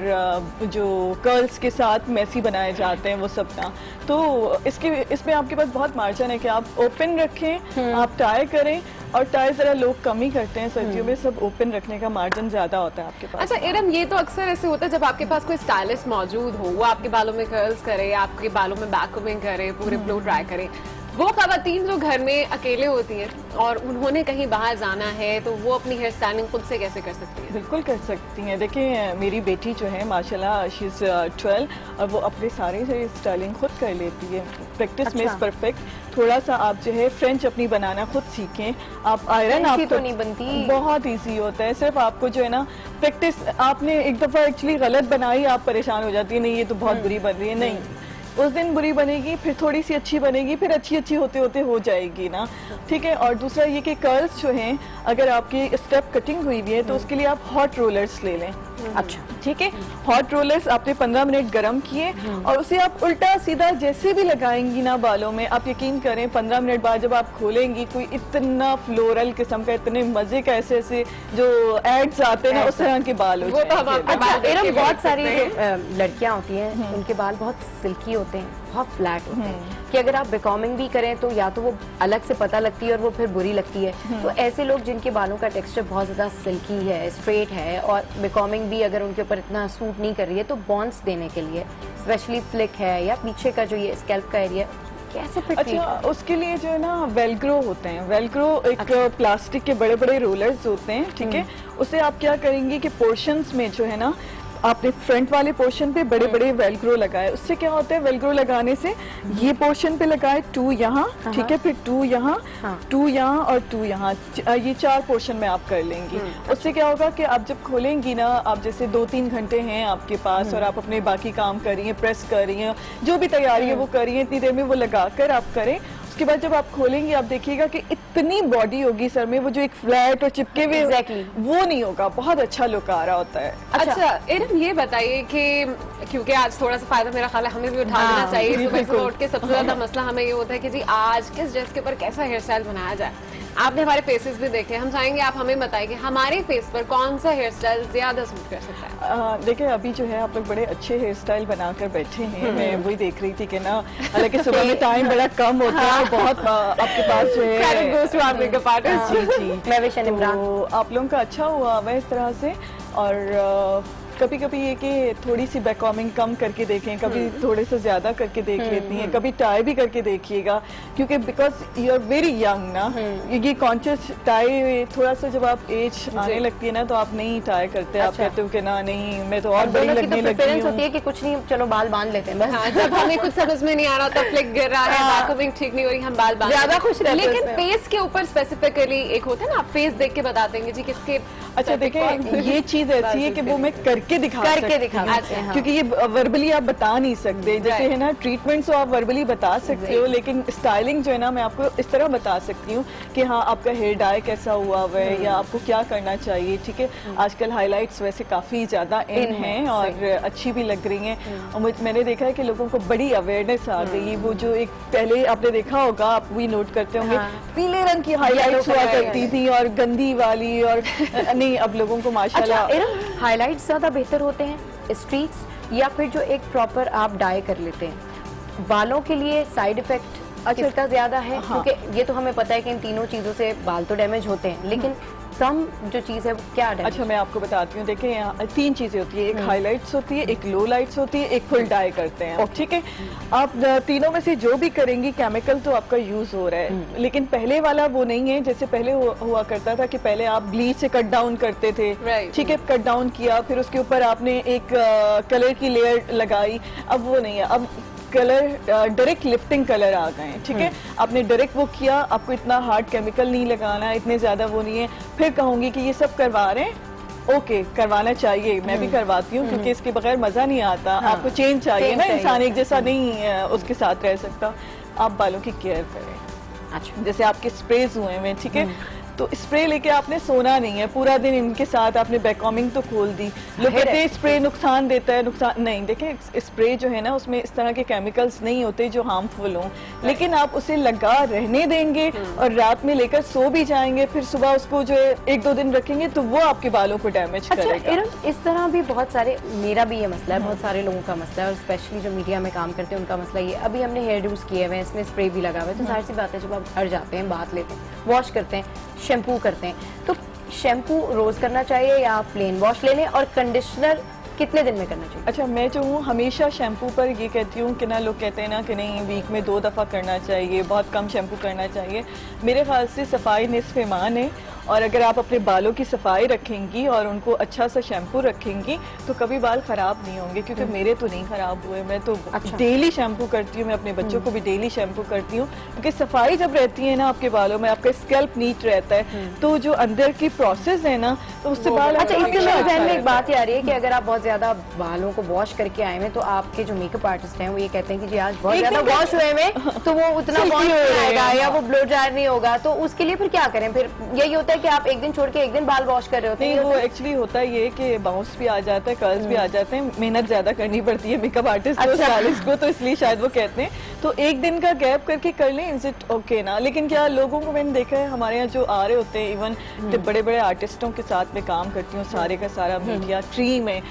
जो कर्ल्स के साथ मेसी बनाए जाते हैं वो सब ना, तो इसमें आपके पास बहुत मार्जिन है कि आप ओपन रखें, आप टाई करें, और टाई जरा लोग कम ही करते हैं सर्दियों में, सब ओपन रखने का मार्जिन ज्यादा होता है आपके पास। अच्छा इरम, ये तो अक्सर ऐसे होता है जब आपके पास कोई स्टाइलिस्ट मौजूद हो, वो आपके बालों में कर्ल्स करे, आपके बालों में बैक कोमिंग करे, पूरे ब्लो ड्राई करे, वो खवातीन जो घर में अकेले होती हैं और उन्होंने कहीं बाहर जाना है तो वो अपनी हेयर स्टाइलिंग खुद से कैसे कर सकती हैं? बिल्कुल कर सकती हैं। देखिए मेरी बेटी जो है माशाल्लाह शी इज़ 12 और वो अपने सारे हेयर स्टाइलिंग खुद कर लेती है। प्रैक्टिस में इज परफेक्ट। थोड़ा सा आप जो है फ्रेंच अपनी बनाना खुद सीखें। आप आयरन आप तो नहीं बनती, बहुत ईजी होता है। सिर्फ आपको जो है ना प्रैक्टिस, आपने एक दफ़ा एक्चुअली गलत बनाई, आप परेशान हो जाती है, नहीं ये तो बहुत बुरी बन रही है। नहीं, उस दिन बुरी बनेगी, फिर थोड़ी सी अच्छी बनेगी, फिर अच्छी अच्छी होते होते हो जाएगी ना, ठीक है। और दूसरा ये कि कर्ल्स जो हैं, अगर आपकी स्टेप कटिंग हुई हुई है तो उसके लिए आप हॉट रोलर्स ले लें। अच्छा, ठीक है। हॉट रोलर्स आपने 15 मिनट गर्म किए और उसे आप उल्टा सीधा जैसे भी लगाएंगी ना बालों में, आप यकीन करें 15 मिनट बाद जब आप खोलेंगी, कोई इतना फ्लोरल किस्म का, इतने मजे का, ऐसे ऐसे जो एड्स आते हैं ना उस तरह के बाल हो जाएंगे। बहुत सारी लड़कियां होती हैं उनके बाल बहुत सिल्की होते हैं, बहुत फ्लैट होते हैं कि अगर आप बेकॉमिंग भी करें तो या तो वो अलग से पता लगती है और वो फिर बुरी लगती है। तो ऐसे लोग जिनके बालों का टेक्सचर बहुत ज्यादा सिल्की है, स्ट्रेट है और बेकॉमिंग भी अगर उनके ऊपर इतना सूट नहीं कर रही है, तो बॉन्ड्स देने के लिए स्पेशली फ्लिक है या पीछे का जो ये स्कैल्प का एरिया कैसे फिट? अच्छा, उसके लिए जो है ना वेलक्रो होते हैं। वेलक्रो एक प्लास्टिक के बड़े बड़े रोलर्स होते हैं, ठीक है। उसे आप क्या करेंगे कि पोर्शंस में जो है ना आपने फ्रंट वाले पोर्शन पे बड़े बड़े वेलक्रो लगाए। उससे क्या होता है, वेलक्रो लगाने से ये पोर्शन पे लगाए 2 यहाँ, ठीक है, फिर 2 यहाँ, 2 यहाँ और 2 यहाँ, ये 4 पोर्शन में आप कर लेंगी। उससे क्या होगा कि आप जब खोलेंगी ना, आप जैसे 2-3 घंटे हैं आपके पास और आप अपने बाकी काम कर रही हैं, प्रेस कर रही हैं, जो भी तैयारी है वो कर रही हैं, इतनी देर में वो लगाकर आप करें। उसके बाद जब आप खोलेंगे आप देखिएगा कि इतनी बॉडी होगी सर में, वो जो एक फ्लैट और चिपके हुए वो नहीं होगा, बहुत अच्छा लुक आ रहा होता है। अच्छा इरम ये बताइए कि क्योंकि आज थोड़ा सा फायदा मेरा ख्याल है हमें भी उठा लेना चाहिए, सुबह सुबह उठ के सबसे ज्यादा मसला हमें ये होता है कि जी आज किस ड्रेस के ऊपर कैसा हेयर स्टाइल बनाया जाए। आपने हमारे फेसेस भी देखे, हम चाहेंगे आप हमें बताइए कि हमारे फेस पर कौन सा हेयर स्टाइल ज्यादा सूट कर सकता है। देखिए अभी जो है आप लोग बड़े अच्छे हेयर स्टाइल बनाकर बैठे हैं, मैं वही देख रही थी कि ना, हालांकि सुबह में टाइम बड़ा कम होता है, बहुत आपके पास जो है तो आप लोगों का अच्छा हुआ है इस तरह से। और कभी कभी ये कि थोड़ी सी बैकॉमिंग कम करके देखें, कभी थोड़े से ज्यादा करके देख लेती हैं, कभी टाई भी करके देखिएगा, क्योंकि because you are very young ना, ये कॉन्शियस टाई थोड़ा सा जब आप एज आने लगती है ना तो आप नहीं टाई करते। आप कहते हो कि ना नहीं मैं तो और बड़ी लगने लगी हूं। होती है कि कुछ नहीं चलो बाल बांध लेते हैं। हाँ, जब हमें कुछ समझ में नहीं आ रहा था, फ्लिक गिर रहा है, बैकअपिंग ठीक नहीं हो रही, हम बाल बांध ज्यादा खुश रहते हैं। लेकिन फेस के ऊपर स्पेसिफिकली एक होता है ना, आप फेस देख के बता देंगे जी किसके। अच्छा देखें ये चीज ऐसी है कि वो मैं करके दिखा सकती हूं, क्योंकि ये वर्बली आप बता नहीं सकते। जैसे है ना ट्रीटमेंट तो आप वर्बली बता सकते हो, लेकिन स्टाइलिंग जो है ना मैं आपको इस तरह बता सकती हूँ कि हाँ आपका हेयर डाई कैसा हुआ है या आपको क्या करना चाहिए, ठीक है। आजकल हाईलाइट्स वैसे काफी ज्यादा इन हैं और अच्छी भी लग रही हैं और मैंने देखा है कि लोगों को बड़ी अवेयरनेस आ गई। वो जो एक पहले आपने देखा होगा, आप भी नोट करते होंगे, पीले रंग की हाईलाइट्स हुआ करती थी और गंदी वाली, और नहीं अब लोगों को माशाल्लाह हाईलाइट्स ज्यादा बेहतर होते हैं, स्ट्रीक्स या फिर जो एक प्रॉपर आप डाई कर लेते हैं। बालों के लिए साइड इफेक्ट किसका ज्यादा है? क्योंकि ये तो हमें पता है कि इन तीनों चीजों से बाल तो डैमेज होते हैं, लेकिन कम जो चीज है वो क्या है? अच्छा मैं आपको बताती हूँ। देखिए यहाँ 3 चीजें होती है, एक हाईलाइट्स होती है, एक लो लाइट्स होती है, एक फुल डाई करते हैं, ठीक है। आप तीनों में से जो भी करेंगी केमिकल तो आपका यूज हो रहा है, लेकिन पहले वाला वो नहीं है जैसे पहले हुआ करता था कि पहले आप ब्लीच से कट डाउन करते थे, ठीक है, कट डाउन किया, फिर उसके ऊपर आपने एक कलर की लेयर लगाई। अब वो नहीं है, अब कलर डायरेक्ट लिफ्टिंग कलर आ गए हैं, ठीक है। आपने डायरेक्ट वो किया, आपको इतना हार्ड केमिकल नहीं लगाना, इतने ज्यादा वो नहीं है। फिर कहूंगी कि ये सब करवा रहे हैं, ओके करवाना चाहिए, मैं भी करवाती हूँ, क्योंकि इसके बगैर मजा नहीं आता। आपको चेंज चाहिए ना, इंसान एक जैसा नहीं उसके साथ रह सकता। आप बालों की केयर करें। अच्छा जैसे आपके स्प्रेज हुए हैं, ठीक है, तो स्प्रे लेके आपने सोना नहीं है पूरा दिन, इनके साथ आपने बैकॉमिंग तो खोल दी। लोग कहते हैं स्प्रे नुकसान देता है, नुकसान नहीं। देखें स्प्रे जो है ना उसमें इस तरह के केमिकल्स नहीं होते जो हार्मफुल हों, लेकिन आप उसे लगा रहने देंगे और रात में लेकर सो भी जाएंगे, फिर सुबह उसको जो है 1-2 दिन रखेंगे तो वो आपके बालों को डैमेज करेगा। इस तरह भी बहुत सारे, मेरा भी ये मसला है, बहुत सारे लोगों का मसला है, और स्पेशली जो मीडिया में काम करते हैं उनका मसला ये। अभी हमने हेयर ड्यूज किए हुए हैं, इसमें स्प्रे भी लगा हुआ है, तो जाहिर सी बात है जब आप घर जाते हैं, बात लेते हैं, वॉश करते हैं, शैम्पू करते हैं, तो शैम्पू रोज करना चाहिए या प्लेन वॉश ले लें? और कंडीशनर कितने दिन में करना चाहिए? अच्छा, मैं जो हूँ हमेशा शैम्पू पर ये कहती हूँ कि ना लोग कहते हैं ना कि नहीं वीक में 2 दफ़ा करना चाहिए, बहुत कम शैम्पू करना चाहिए। मेरे ख्याल से सफाई निस्फ़ ईमान है, और अगर आप अपने बालों की सफाई रखेंगी और उनको अच्छा सा शैम्पू रखेंगी तो कभी बाल ख़राब नहीं होंगे, क्योंकि मेरे तो नहीं ख़राब हुए। मैं तो डेली शैम्पू करती हूँ, मैं अपने बच्चों को भी डेली शैम्पू करती हूँ, क्योंकि सफाई जब रहती है ना आपके बालों में, आपका स्कैल्प नीट रहता है, तो जो अंदर की प्रोसेस है ना तो उससे बाल अच्छा, इससे हमेशा मेरे ज़हन में अच्छा एक बात ये आ रही है कि अगर आप बहुत ज्यादा बालों को वॉश करके आए हैं तो आपके जो मेकअप आर्टिस्ट हैं वो ये कहते हैं कि जी आज बहुत ज्यादा वॉश हुए हैं तो वो उतना वॉश नहीं आएगा या वो ब्लो ड्रायर नहीं होगा, तो उसके लिए फिर क्या करें? फिर यही होता है कि आप एक दिन छोड़ के एक दिन बाल वॉश कर रहे होते हैं? नहीं, वो एक्चुअली होता है ये कि बाउंस भी आ जाता है, कर्ल्स भी आ जाते हैं, मेहनत ज्यादा करनी पड़ती है मेकअप आर्टिस्ट को, स्टाइलिस्ट को, तो इसलिए शायद वो कहते हैं तो एक दिन का गैप करके कर लें, इज इट ओके ना? लेकिन क्या लोगों को मैंने देखा है हमारे यहाँ जो आ रहे होते हैं, इवन बड़े बड़े आर्टिस्टों के साथ में काम करती हूँ, सारे का सारा मीडिया ट्री में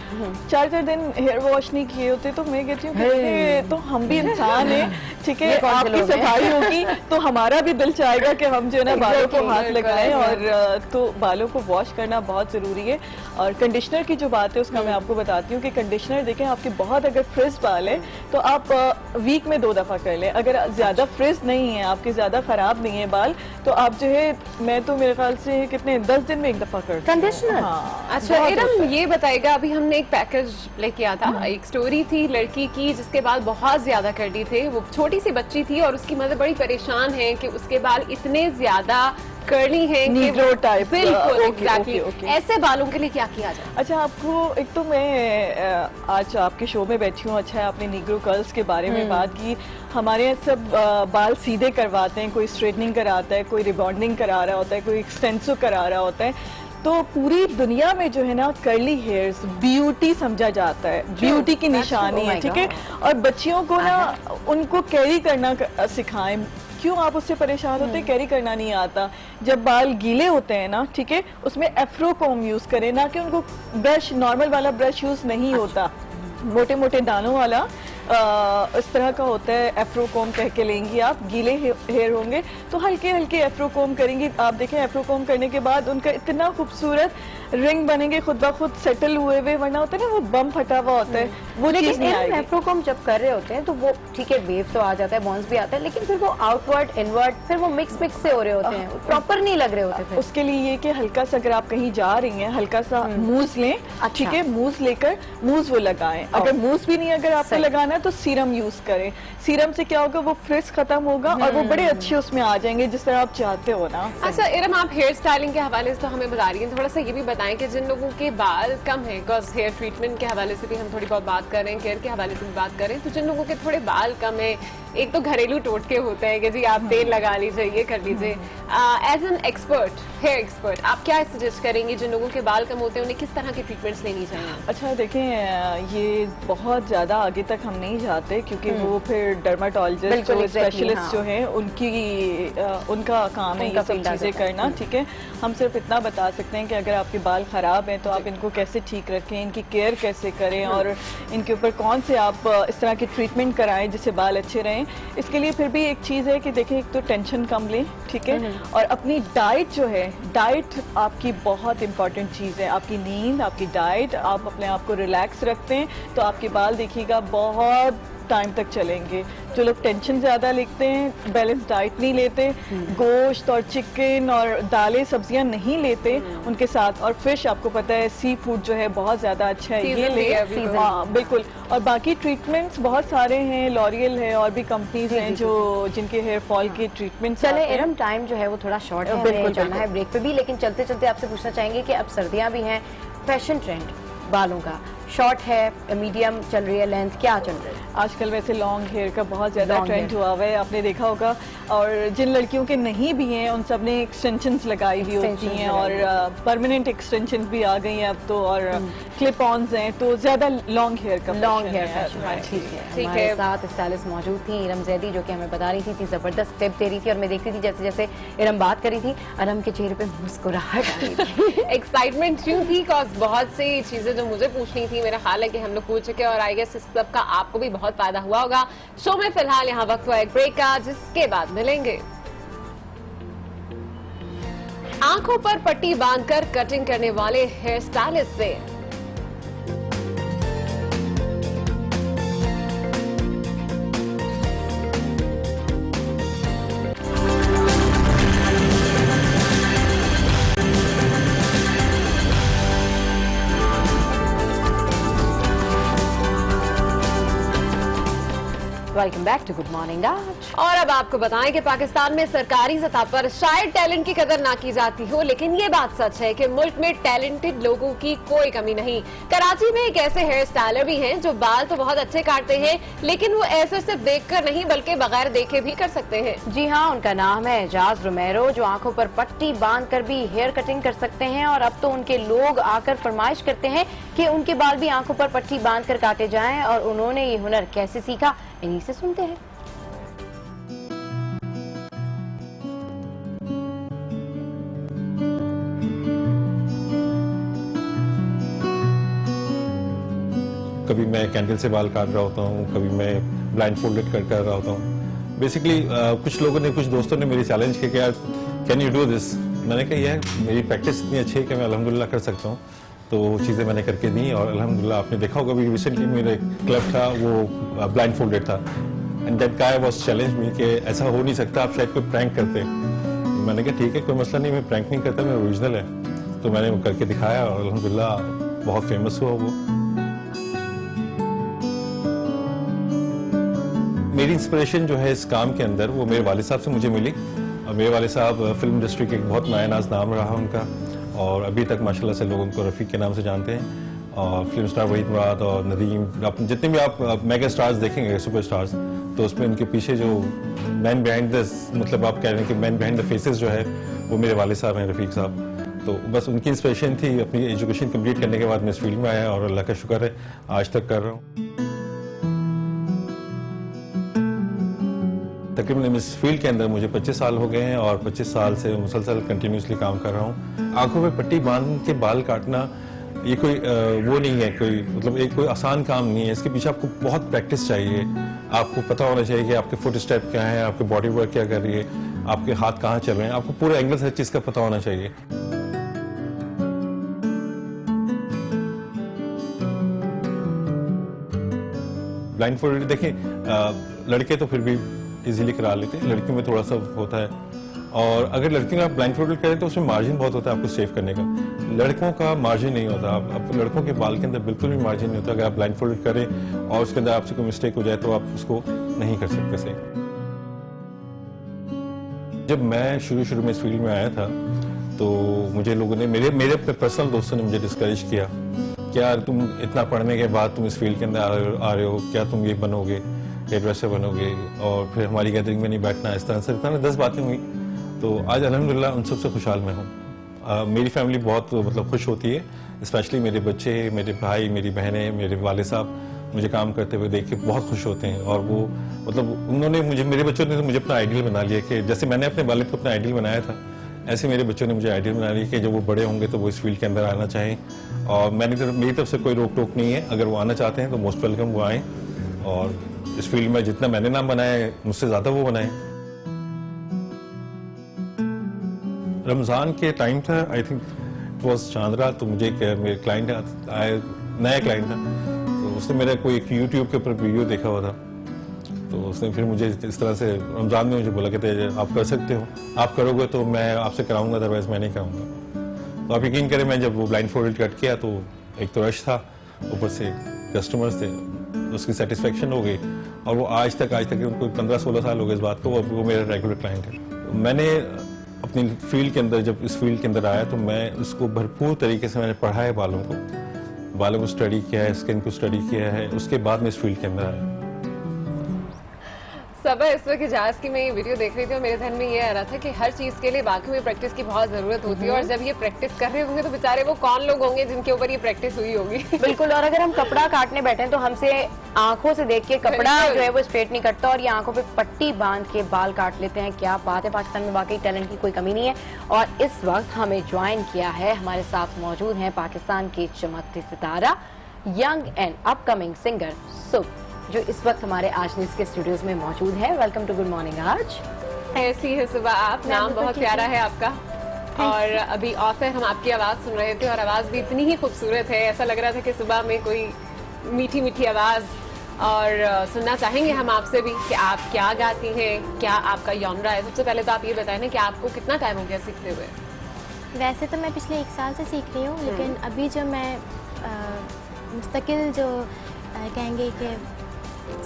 4-4 दिन हेयर वॉश नहीं किए होते, तो मैं कहती हूँ तो हम भी इंसान हैं, ठीक है, आपकी सफाई होगी तो हमारा भी दिल चाहेगा कि हम जो है ना बालों को हाथ लगाएं, और तो बालों को वॉश करना बहुत ज़रूरी है। और कंडीशनर की जो बात है उसका मैं आपको बताती हूँ कि कंडीशनर देखें, आपके बहुत अगर फ्रिज बाल है तो आप वीक में 2 दफ़ा कर लें। अगर ज़्यादा फ्रिज नहीं है, आपके ज़्यादा ख़राब नहीं है बाल, तो आप जो है, मैं तो मेरे ख्याल से कितने 10 दिन में 1 दफ़ा करती हूँ कंडीशनर। हाँ, अच्छा इरम, ये बताएगा, अभी हमने एक पैकेज लेके आया था, एक स्टोरी थी लड़की की जिसके बाल बहुत ज्यादा कर्ली थे, वो छोटी सी बच्ची थी और उसकी मदर बड़ी परेशान है कि उसके बाल इतने ज्यादा कर्ली हैं कि नीग्रो टाइप। बिल्कुल एग्जैक्टली। ऐसे बालों के लिए क्या किया जाए? अच्छा, आपको एक तो मैं आज आपके शो में बैठी हूँ, अच्छा है आपने नीग्रो कर्ल्स के बारे में बात की। हमारे यहाँ सब बाल सीधे करवाते हैं, कोई स्ट्रेटनिंग कराता है, कोई रिबॉन्डिंग करा रहा होता है, कोई एक्सटेंसो करा रहा होता है, तो पूरी दुनिया में जो है ना कर्ली हेयर्स ब्यूटी समझा जाता है, ब्यूटी की निशानी है, ठीक है। और बच्चियों को ना उनको कैरी करना सिखाएं। क्यों आप उससे परेशान होते हैं? कैरी करना नहीं आता। जब बाल गीले होते हैं ना, ठीक है, उसमें एफ्रो कॉम यूज करें, ना कि उनको ब्रश, नॉर्मल वाला ब्रश यूज नहीं होता, मोटे मोटे दानों वाला इस तरह का होता है। एफ्रो कॉम कह के लेंगी आप, गीले हेयर होंगे तो हल्के हल्के एफ्रो कॉम करेंगी। आप देखें एफ्रो कॉम करने के बाद उनका इतना खूबसूरत रिंग बनेंगे खुद ब खुद सेटल हुए हुए, वरना होता है ना वो बम फटा हुआ होता है, वो चीज नहीं आएगी। एफ्रो कॉम जब कर रहे होते हैं तो वो ठीक है, वेव तो आ जाता है, बॉन्स भी आता है, लेकिन फिर वो आउटवर्ड इनवर्ड फिर वो मिक्स से हो रहे होते हैं, प्रॉपर नहीं लग रहे होते फिर। उसके लिए ये कि हल्का सा, अगर आप कहीं जा रही हैं, हल्का सा मूस लें, ठीक है, मूस लेकर मूस वो लगाएं। अगर मूस भी नहीं अगर आपको लगाना है तो सीरम यूज करें। सीरम से क्या होगा, वो फ्रिज खत्म होगा और वो बड़े अच्छे उसमें आ जाएंगे जिस तरह आप चाहते हो ना। अच्छा इरम, आप हेयर स्टाइलिंग के हवाले से तो हमें बता रही हैं, थोड़ा सा ये भी बताएं कि जिन लोगों के बाल कम है, बिकॉज हेयर ट्रीटमेंट के हवाले से भी हम थोड़ी बहुत बात कर रहे हैं, केयर के हवाले से भी बात कर रहे हैं, तो जिन लोगों के थोड़े बाल कम है, एक तो घरेलू टोटके होते हैं कि जी आप तेल लगा लीजिए, ये कर लीजिए, as an expert, hair expert, आप क्या सजेस्ट करेंगे जिन लोगों के बाल कम होते हैं, उन्हें किस तरह की ट्रीटमेंट्स लेनी चाहिए? अच्छा देखें, ये बहुत ज़्यादा आगे तक हम नहीं जाते, क्योंकि वो फिर डर्माटोलॉजिस्ट जो स्पेशलिस्ट जो हैं उनका काम है ये सब चीज़ें करना, ठीक है। हम सिर्फ इतना बता सकते हैं कि अगर आपके बाल ख़राब हैं तो आप इनको कैसे ठीक रखें, इनकी केयर कैसे करें और इनके ऊपर कौन से आप इस तरह की ट्रीटमेंट कराएं जिससे बाल अच्छे रहें। इसके लिए फिर भी एक चीज़ है कि देखें, एक तो टेंशन कम लें, ठीक है, और अपनी डाइट जो है, डाइट आपकी बहुत इंपॉर्टेंट चीज़ है। आपकी नींद, आपकी डाइट, आप अपने आप को रिलैक्स रखते हैं तो आपके बाल देखिएगा बहुत टाइम तक चलेंगे। जो लोग टेंशन ज़्यादा लेते हैं, बैलेंस डाइट नहीं लेते, गोश्त और चिकन और दालें सब्जियां नहीं लेते उनके साथ, और फिश, आपको पता है सी फूड जो है बहुत ज़्यादा अच्छा है, ये ले। हाँ बिल्कुल। और बाकी ट्रीटमेंट्स बहुत सारे हैं, लॉरियल है और भी कंपनीज हैं जो जिनके हेयर फॉल के ट्रीटमेंट। चले इरम, टाइम जो है वो थोड़ा शॉर्ट है, बिल्कुल जाना है ब्रेक पे भी, लेकिन चलते चलते आपसे पूछना चाहेंगे कि अब सर्दियाँ भी हैं, फैशन ट्रेंड बालों का शॉर्ट है, मीडियम चल रही है, लेंथ क्या चल रही है? आजकल वैसे लॉन्ग हेयर का बहुत ज़्यादा ट्रेंड हुआ हुआ है, आपने देखा होगा। और जिन लड़कियों के नहीं भी हैं उन सब ने एक्सटेंशंस लगाई हुई होती हैं, और परमानेंट एक्सटेंशंस भी आ गई हैं अब तो, और क्लिप ऑन्स हैं, तो ज़्यादा लॉन्ग हेयर का फैशन है। ठीक है, हमारे साथ स्टाइलिस्ट मौजूद थी इरम जैदी, जो कि हमें बता रही थी ज़बरदस्त टिप दे रही थी, और मैं देखती थी जैसे जैसे इरम बात कर रही थी, इरम के चेहरे पे मुस्कुराहट आ रही थी। एक्साइटमेंट क्यों थी? बिकॉज बहुत सी चीजें जो मुझे पूछनी थी, मेरा ख्याल है कि हम लोग पूछ चुके हैं, और आई गेस इस सब का आपको भी बहुत फायदा हुआ होगा। शो में फिलहाल यहाँ वक्त हुआ एक ब्रेक का, जिसके बाद मिलेंगे। आंखों पर पट्टी बांधकर कटिंग करने वाले हेयर स्टाइलिस्ट से welcome back to good morning आज। और अब आपको बताएं कि पाकिस्तान में सरकारी सतह पर शायद टैलेंट की कदर ना की जाती हो, लेकिन ये बात सच है कि मुल्क में टैलेंटेड लोगों की कोई कमी नहीं। कराची में एक ऐसे हेयर स्टाइलर भी हैं जो बाल तो बहुत अच्छे काटते हैं, लेकिन वो ऐसे सिर्फ देखकर नहीं बल्कि बगैर देखे भी कर सकते हैं। जी हाँ, उनका नाम है एजाज रोमेरो, जो आंखों पर पट्टी बांधकर भी हेयर कटिंग कर सकते हैं। और अब तो उनके लोग आकर फरमाइश करते हैं कि उनके बाल भी आंखों पर पट्टी बांधकर काटे जाएं। और उन्होंने ये हुनर कैसे सीखा, इन्हीं से सुनते हैं। कभी मैं कैंडल से बाल काट रहा होता हूँ, कभी मैं ब्लाइंड फोल्डेड कर रहा होता हूँ। बेसिकली कुछ लोगों ने, कुछ दोस्तों ने मेरी चैलेंज किया कि यार कैन यू डू दिस। मैंने कहा यार मेरी प्रैक्टिस इतनी अच्छी है कि मैं अल्हम्दुलिल्लाह कर सकता हूँ। तो वो चीज़ें मैंने करके दी और अल्हम्दुलिल्लाह आपने देखा होगा भी रिसेंटली मेरे क्लब था वो ब्लाइंड फोल्डेड था and that guy was challenge me कि ऐसा हो नहीं सकता, आप शायद कोई प्रैंक करते। मैंने कहा ठीक है कोई मसला नहीं, मैं प्रैंक नहीं करता, मैं ओरिजिनल है। तो मैंने वो करके दिखाया और अल्हम्दुलिल्लाह बहुत फेमस हुआ वो। मेरी इंस्पिरेशन जो है इस काम के अंदर वो मेरे वालिद साहब से मुझे मिली। और मेरे वालिद साहब फिल्म इंडस्ट्री के एक बहुत मायनाज नाम रहा उनका और अभी तक माशाल्लाह से लोग उनको रफ़ीक के नाम से जानते हैं। और फिल्म स्टार वहीद मुराद और नदीम, जितने भी आप मेगा स्टार्स देखेंगे, सुपर स्टार्स, तो उसमें उनके पीछे जो मैन बिहाइंड द, मतलब आप कह रहे हैं कि मैन बिहाइंड द फेसेस जो है वो मेरे वालिद साहब हैं, रफ़ीक साहब। तो बस उनकी इंस्पिरेशन थी। अपनी एजुकेशन कंप्लीट करने के बाद मैं इस फील्ड में आया और अल्लाह का शुक्र है आज तक कर रहा हूँ। तकरीबन इस फील्ड के अंदर मुझे 25 साल हो गए हैं और 25 साल से मुसलसल कंटिन्यूसली काम कर रहा हूँ। आंखों में पट्टी बांध के बाल काटना ये कोई वो नहीं है, कोई मतलब एक कोई आसान काम नहीं है। इसके पीछे आपको बहुत प्रैक्टिस चाहिए। आपको पता होना चाहिए कि आपके फुट स्टेप क्या है, आपके बॉडी वर्क क्या कर रही है, आपके हाथ कहाँ चल रहे हैं, आपको पूरे एंगल से हर चीज़ का पता होना चाहिए। ब्लाइंड फोल्डेड देखें, लड़के तो फिर भी इजीली करा लेते हैं, लड़कियों में थोड़ा सा होता है। और अगर लड़कियों में आप ब्लाइंड फोल्डेड करें तो उसमें मार्जिन बहुत होता है आपको सेव करने का। लड़कों का मार्जिन नहीं होता। आप लड़कों के बाल के अंदर बिल्कुल भी मार्जिन नहीं होता। अगर आप ब्लाइंड फोल्डेड करें और उसके अंदर आपसे कोई मिस्टेक हो जाए तो आप उसको नहीं कर सकते सही। जब मैं शुरू में इस फील्ड में आया था तो मुझे लोगों ने, मेरे अपने पर्सनल दोस्तों ने मुझे डिस्करेज किया, क्या तुम इतना पढ़ने के बाद तुम इस फील्ड के अंदर आ रहे हो, क्या तुम ये बनोगे, हेयर ड्रेसर बनोगे और फिर हमारी गैदरिंग में नहीं बैठना। इस तरह से 10 बातें हुई। तो आज अल्हम्दुलिल्लाह उन सबसे खुशहाल मैं हूँ। मेरी फैमिली बहुत मतलब खुश होती है, स्पेशली मेरे बच्चे, मेरे भाई, मेरी बहनें, मेरे वाले साहब मुझे काम करते हुए देख के बहुत खुश होते हैं। और वो मतलब उन्होंने मुझे, मेरे बच्चों ने तो मुझे अपना आइडियल बना लिया कि जैसे मैंने अपने वालिद को अपना आइडियल बनाया था, ऐसे मेरे बच्चों ने मुझे आइडियल बना लिया कि जब वो बड़े होंगे तो वो इस फील्ड के अंदर आना चाहें। और मेरी तरफ से कोई रोक टोक नहीं है। अगर वो आना चाहते हैं तो मोस्ट वेलकम, वो आएँ और इस फील्ड में जितना मैंने नाम बनाया है मुझसे ज़्यादा वो बनाए। रमज़ान के टाइम था, I think it was Chandra, तो मुझे मेरे क्लाइंट आया, नया क्लाइंट था, तो उसने मेरा कोई एक यूट्यूब के ऊपर वीडियो देखा हुआ था। तो उसने फिर मुझे इस तरह से रमज़ान में मुझे बोला कि आप कर सकते हो, आप करोगे तो मैं आपसे कराऊंगा, अदरवाइज मैं नहीं कराऊंगा। तो आप यकीन करें, मैं जब वो ब्लाइंड फोल्डेड कट किया तो एक तो रश था, ऊपर से कस्टमर्स थे, उसकी सेटिस्फेक्शन हो गई। और वो आज तक उनको 15-16 साल हो गए इस बात को, वो मेरा रेगुलर क्लाइंट है। मैंने अपनी फील्ड के अंदर, जब इस फील्ड के अंदर आया तो मैं उसको भरपूर तरीके से मैंने पढ़ा है, बालों को स्टडी किया है, स्किन को स्टडी किया है, उसके बाद मैं इस फील्ड के अंदर आया। सबा, इस वक्त इजाज की मैं ये वीडियो देख रही थी और मेरे ध्यान में ये आ रहा था कि हर चीज के लिए बाकी में प्रैक्टिस की बहुत जरूरत होती है। और जब ये प्रैक्टिस कर रहे होंगे तो बेचारे वो कौन लोग होंगे जिनके ऊपर ये प्रैक्टिस हुई होगी। बिल्कुल। और अगर हम कपड़ा काटने बैठे तो हमसे आंखों से देख के कपड़ा जो है वो स्ट्रेट नहीं कटता और ये आंखों पे पट्टी बांध के बाल काट लेते हैं। क्या बात है, पाकिस्तान में वाकई टैलेंट की कोई कमी नहीं है। और इस वक्त हमें ज्वाइन किया है, हमारे साथ मौजूद हैं पाकिस्तान के चमकते सितारा, यंग एंड अपकमिंग सिंगर सुब, जो इस वक्त हमारे आज न्यूज़ के स्टूडियोज में मौजूद है। वेलकम टू गुड मॉर्निंग आज। ऐसी है सुबह आप, नाम बहुत प्यारा है आपका। और अभी ऑफ एयर हम आपकी आवाज़ सुन रहे थे और आवाज़ भी इतनी ही खूबसूरत है, ऐसा लग रहा था कि सुबह में कोई मीठी मीठी आवाज़। और सुनना चाहेंगे हम आपसे भी कि आप क्या गाती हैं, क्या आपका जॉनरा है। सबसे पहले तो आप ये बताएं ना कि आपको कितना टाइम हो गया सीखते हुए। वैसे तो मैं पिछले 1 साल से सीख रही हूँ, लेकिन अभी जो मैं मुस्तकिल जो कहेंगे कि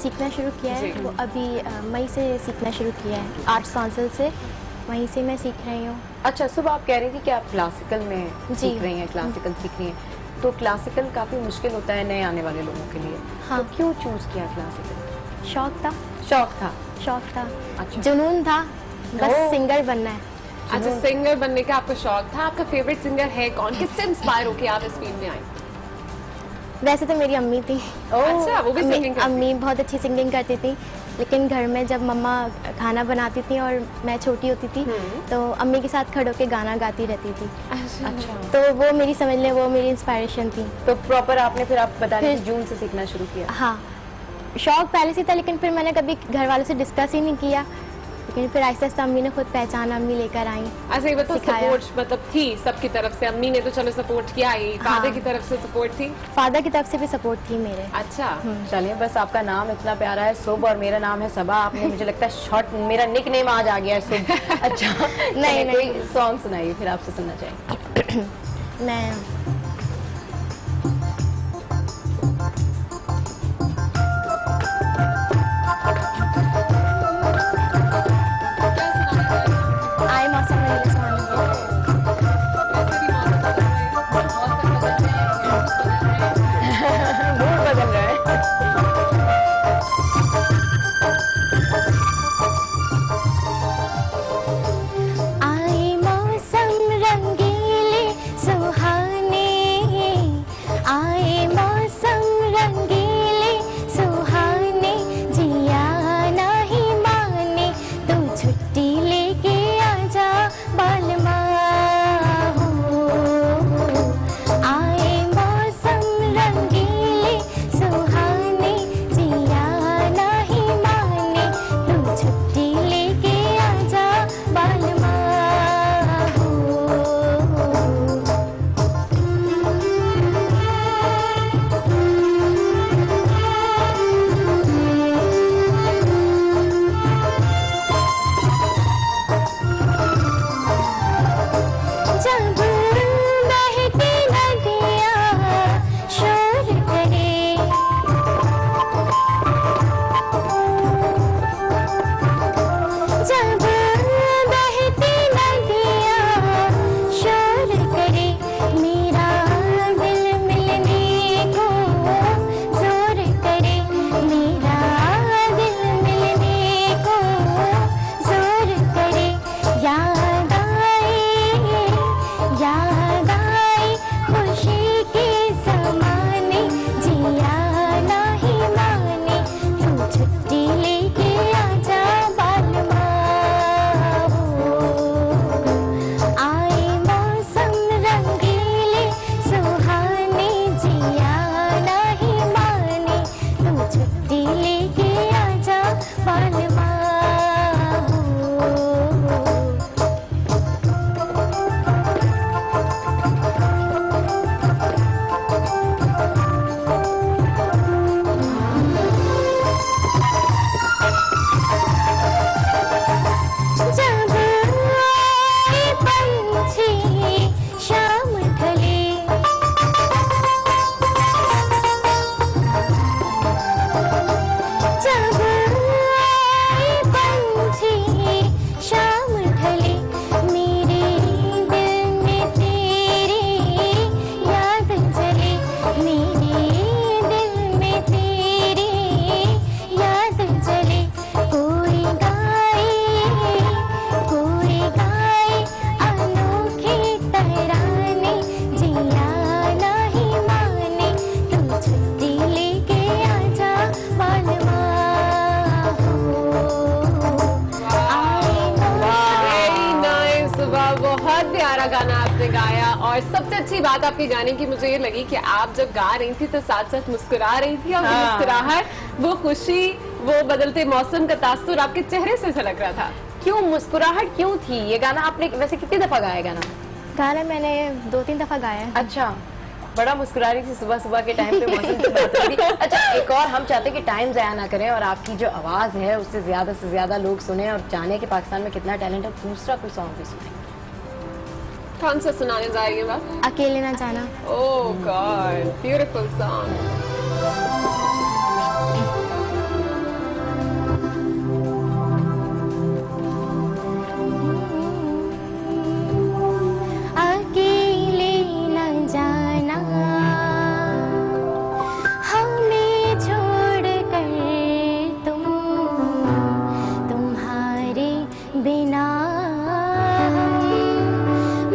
सीखना शुरू किया है वो अभी मई से सीखना शुरू किया है, आर्ट्स काउंसिल से, वहीं से मैं सीख रही हूँ। अच्छा, सुबह आप कह रही थी कि आप क्लासिकल में सीख रही हैं, क्लासिकल सीख रही हैं, तो क्लासिकल काफ़ी मुश्किल होता है नए आने वाले लोगों के लिए। हाँ। तो क्यों चूज़ किया क्लासिकल? शौक था। शौक था। अच्छा। जुनून था, बस सिंगर बनना है। अच्छा, सिंगर बनने का आपका शौक था। आपका फेवरेट सिंगर है कौन? किससे इंस्पायर होके आप इस फील्ड में आई? वैसे तो मेरी अम्मी थी। अच्छा, वो भी सिंगिंग करती? अम्मी बहुत अच्छी सिंगिंग करती थी, लेकिन घर में जब मम्मा खाना बनाती थी और मैं छोटी होती थी तो अम्मी के साथ खड़े होके गाना गाती रहती थी। अच्छा। तो वो मेरी, समझ लें, वो मेरी इंस्पायरेशन थी। तो प्रॉपर आपने फिर आप बता रहे थे जून से सीखना शुरू किया? हाँ, शौक पहले से था, लेकिन फिर मैंने कभी घर वालों से डिस्कस ही नहीं किया, लेकिन फिर आहिस्ता आहिस्ता अम्मी ने खुद पहचाना, अम्मी लेकर आई। अच्छा, ये बताओ, सपोर्ट मतलब थी सबकी तरफ से? अम्मी ने तो चलो सपोर्ट किया ही, फादर की तरफ से सपोर्ट थी? फादर की तरफ से भी सपोर्ट थी मेरे। अच्छा। चलिए, बस आपका नाम इतना प्यारा है सुब और मेरा नाम है सबा, आपने मुझे लगता है शॉर्ट मेरा निक नेम आज आ गया है सुब। अच्छा। नहीं, कोई सॉन्ग सुनाइए फिर आपसे सुनना चाहिए। मैं आए मौसम में नीले मूड बदल रहा है। आए मौसम रंगीले सुहाने, आए मौसम रंगीले सुहाने, जिया नहीं माने तू छुट्टी लेके आजा बालमा हो। आए मौसम रंगीले सुहाने, जिया नहीं माने तू छुट्टी लेके आजा बालमा हो। जब बहती नदियाँ शोर करे, जब बहती नदियाँ शोर करे, मेरा दिल मिलने को जोर करे, मेरा दिल मिलने को जोर करे। याद आए खुशी के ज़माने, जिया नहीं माने तू छुट्टी लेके आजा बालमा हो। आए मौसम रंगीले सुहाने, जिया नहीं माने तू छुट्टी लेके आजा बालमा हो। जब आए पंछी शाम ढले, जब आए पंछी शाम ढले, मेरे दिल में तेरी याद चले, मेरे दिल में तेरी याद चले। कोई गाए अनोखे तराने, जिया नहीं माने तू छुट्टी लेके आजा बालमा हो। वेरी नाइस सुबह, बहुत प्यारा गाना आपने गाया। और सबसे अच्छी बात आपके गाने की मुझे ये लगी कि आप जब गा रही थी तो साथ साथ मुस्कुरा रही थी, और वो मुस्कुराहट, वो खुशी, वो बदलते मौसम का तासुर आपके चेहरे से झलक रहा था। क्यों मुस्कुराहट क्यों थी? ये गाना आपने वैसे कितनी दफा गाया गाना? गाना मैंने 2-3 दफा गाया है। अच्छा, बड़ा मुस्कुरा रही थी सुबह सुबह के टाइम पे मौसम की बात हो रही। अच्छा, एक और हम चाहते हैं कि टाइम ज़ाया ना करें और आपकी जो आवाज़ है उससे ज़्यादा से ज़्यादा लोग सुने और जाने कि पाकिस्तान में कितना टैलेंट है। दूसरा कोई सॉन्ग भी सुने। कौन सा सुनाने जा रही है बात? अकेले ना जाना। ओह गॉड, ब्यूटीफुल सॉन्ग।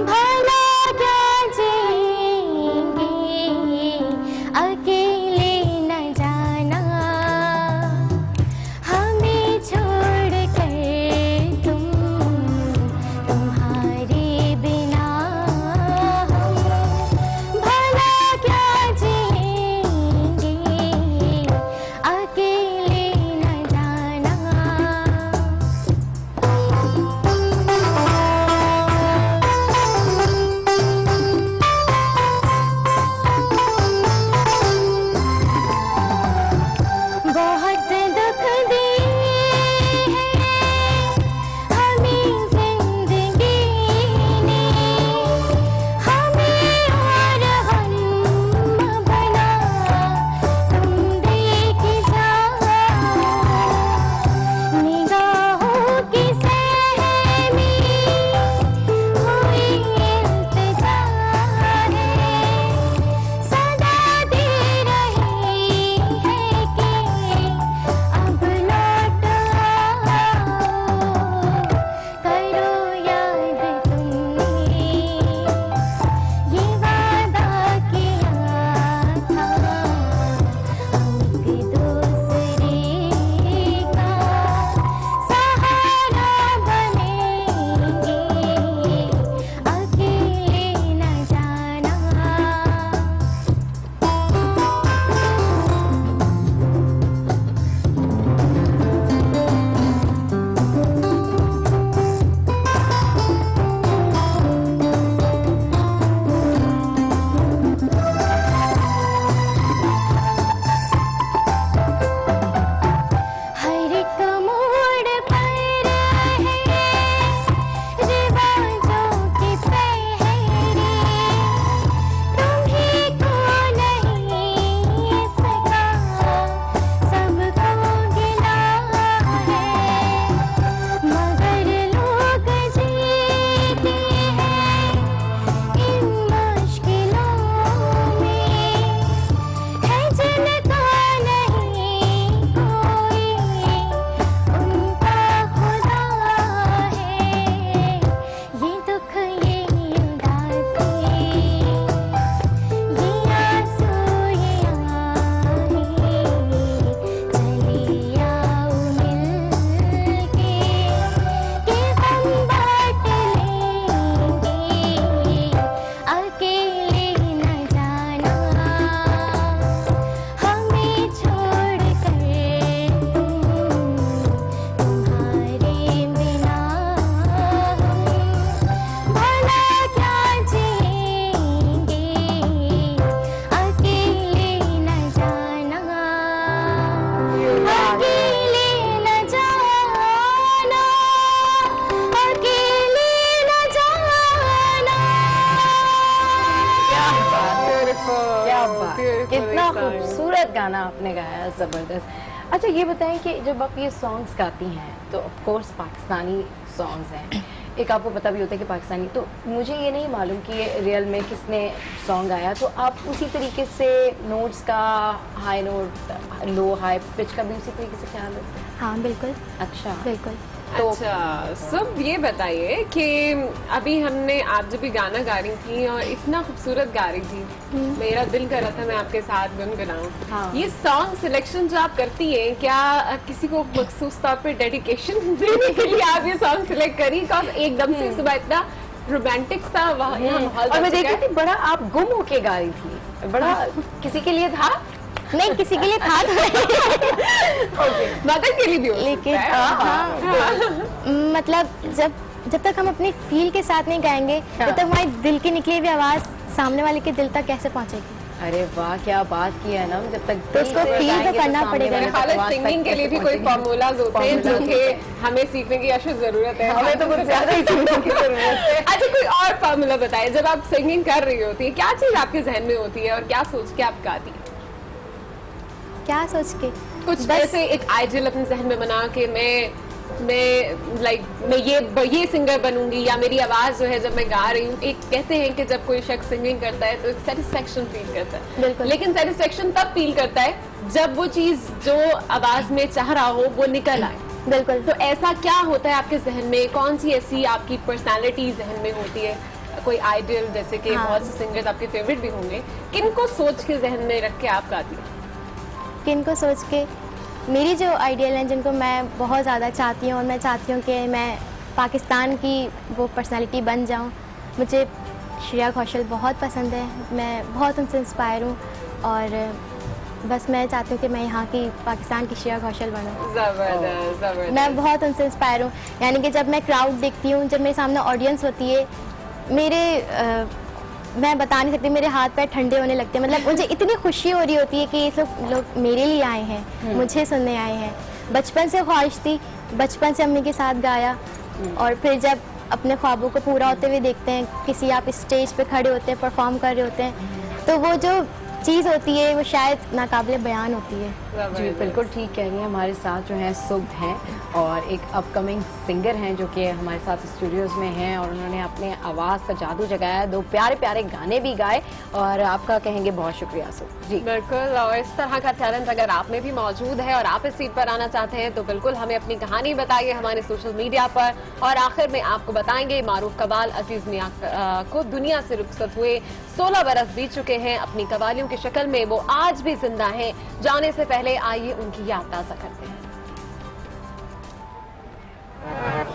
भला क्या जिएंगे अकेले न जाना, हमें छोड़ कर तुम तुम्हारे बिना हम भला क्या जिएंगे अकेले न जाना। बहुत दुख दिए हैं हमें जिंदगी ने, हमें और हम बना तुम देख जाओ, निगाहों की सहमी हुई इल्तिजा है, सदा दे रही है कि अब लौट आओ, करो याद तुमने ये वादा किया था, हम एक दूसरे का सहारा बनेंगे अकेले न जाना। हर एक मोड़ पर है रिवाजों की पहरे, तुम्हीं को नहीं इसका सबको गिला है, मगर लोग जीते हैं इन मुश्किलों में, है जिनका नहीं कोई उनका खुदा है, ये दुख ये उदासी ये आंसू ये आहें, चले आओ मिलके कि हम बांट लेंगे अकेले न जाना, हमें छोड़ कर तुम तुम्हारे बिना हम भला क्या जिएंगे अकेले न जाना, अकेले न जाना, अकेले न जाना। क्या बात, कितना खूबसूरत गाना आपने गाया, जबरदस्त। अच्छा ये बताएं कि जब आप ये सॉन्ग्स गाती हैं तो ऑफ कोर्स पाकिस्तानी सॉन्ग्स हैं, एक आपको पता भी होता है कि पाकिस्तानी, तो मुझे ये नहीं मालूम कि ये रियल में किसने सॉन्ग गाया, तो आप उसी तरीके से नोट्स का हाई नोट लो हाई पिच का भी उसी तरीके से ख्याल रखते हैं? हाँ बिल्कुल अच्छा बिल्कुल। तो अच्छा, सब ये बताइए कि अभी हमने आप जब भी गाना गा रही थी और इतना खूबसूरत गा रही थी, मेरा दिल कर रहा था मैं आपके साथ गुनगुनाऊं। हाँ। ये सॉन्ग सिलेक्शन जो आप करती हैं, क्या किसी को मखसूस तौर पे डेडिकेशन देने के लिए आप ये सॉन्ग सिलेक्ट करी? बिकॉज एकदम से सुबह इतना रोमांटिक सा वहाँ यहाँ माहौल और मैं बन देख चुका रही थी बड़ा आप गुम होके गा रही थी, बड़ा किसी के लिए था? नहीं किसी के लिए था तो मदद के लिए भी हो लेकिन सकता है। हाँ, मतलब जब तक हम अपनी फील के साथ नहीं गाएंगे तब तक हमारी दिल की निकली हुई आवाज सामने वाले के दिल तक कैसे पहुंचेगी? अरे वाह क्या बात की है ना, जब तक तो उसको फील तो करना पड़ेगा। सिंगिंग के लिए भी कोई फॉर्मूलाज होते हैं जो कि हमें सीखने की अशद जरूरत है। हमें तो कुछ ज्यादा ही सीखने की जरूरत है। अच्छा कोई और फॉर्मूला बताइए, जब आप सिंगिंग कर रही होती है क्या चीज आपके जहन में होती है और क्या सोच के आप गाती है? क्या सोच के? कुछ ऐसे एक आइडियल अपने जहन में बना के मैं ये सिंगर बनूंगी या मेरी आवाज जो है जब मैं गा रही हूँ, एक कहते हैं कि जब कोई शख्स सिंगिंग करता है तो एक सेटिस्फेक्शन फील करता है, लेकिन सेटिस्फेक्शन तब फील करता है जब वो चीज जो आवाज में चाह रहा हो वो निकल आए। बिल्कुल। तो ऐसा क्या होता है आपके जहन में, कौन सी ऐसी आपकी पर्सनालिटी जहन में होती है, कोई आइडियल, जैसे कि बहुत से सिंगर्स आपके फेवरेट भी होंगे, किनको सोच के जहन में रख के आप गाती हैं? किनको सोच के, मेरी जो आइडियल हैं जिनको मैं बहुत ज़्यादा चाहती हूँ और मैं चाहती हूँ कि मैं पाकिस्तान की वो पर्सनालिटी बन जाऊँ। मुझे श्रेया घोषाल बहुत पसंद है, मैं बहुत उनसे इंस्पायर हूँ और बस मैं चाहती हूँ कि मैं यहाँ की पाकिस्तान की श्रेया घोषाल बनूँ। जबरदस्त, जबरदस्त। मैं बहुत उनसे इंस्पायर हूँ, यानी कि जब मैं क्राउड देखती हूँ, जब मेरे सामने ऑडियंस होती है, मैं बता नहीं सकती, मेरे हाथ पैर ठंडे होने लगते हैं। मतलब मुझे इतनी खुशी हो रही होती है कि ये लोग मेरे लिए आए हैं, मुझे सुनने आए हैं। बचपन से ख्वाहिश थी, बचपन से अम्मी के साथ गाया और फिर जब अपने ख्वाबों को पूरा होते हुए देखते हैं, किसी आप स्टेज पे खड़े होते हैं, परफॉर्म कर रहे होते हैं, तो वो जो चीज़ होती है वो शायद नाकाबिले बयान होती है। जी बिल्कुल ठीक कह रही हैं। हमारे साथ जो है सुब्ह हैं और एक अपकमिंग सिंगर हैं जो कि हमारे साथ स्टूडियोज़ में हैं और उन्होंने अपने आवाज़ का जादू जगाया, 2 प्यारे प्यारे गाने भी गाए और आपका कहेंगे बहुत शुक्रिया सुब्ह जी। बिल्कुल, और इस तरह का टैलेंट अगर आप में भी मौजूद है और आप इस सीट पर आना चाहते हैं तो बिल्कुल हमें अपनी कहानी बताइए हमारे सोशल मीडिया पर। और आखिर में आपको बताएंगे मारूफ कबाल अजीज मियां को दुनिया से रुखसत हुए 16 बरस बीत चुके हैं, अपनी कवालियों की शक्ल में वो आज भी जिंदा हैं। जाने से पहले आइए उनकी याद ताज़ा करते हैं।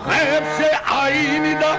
खैर से आई निदा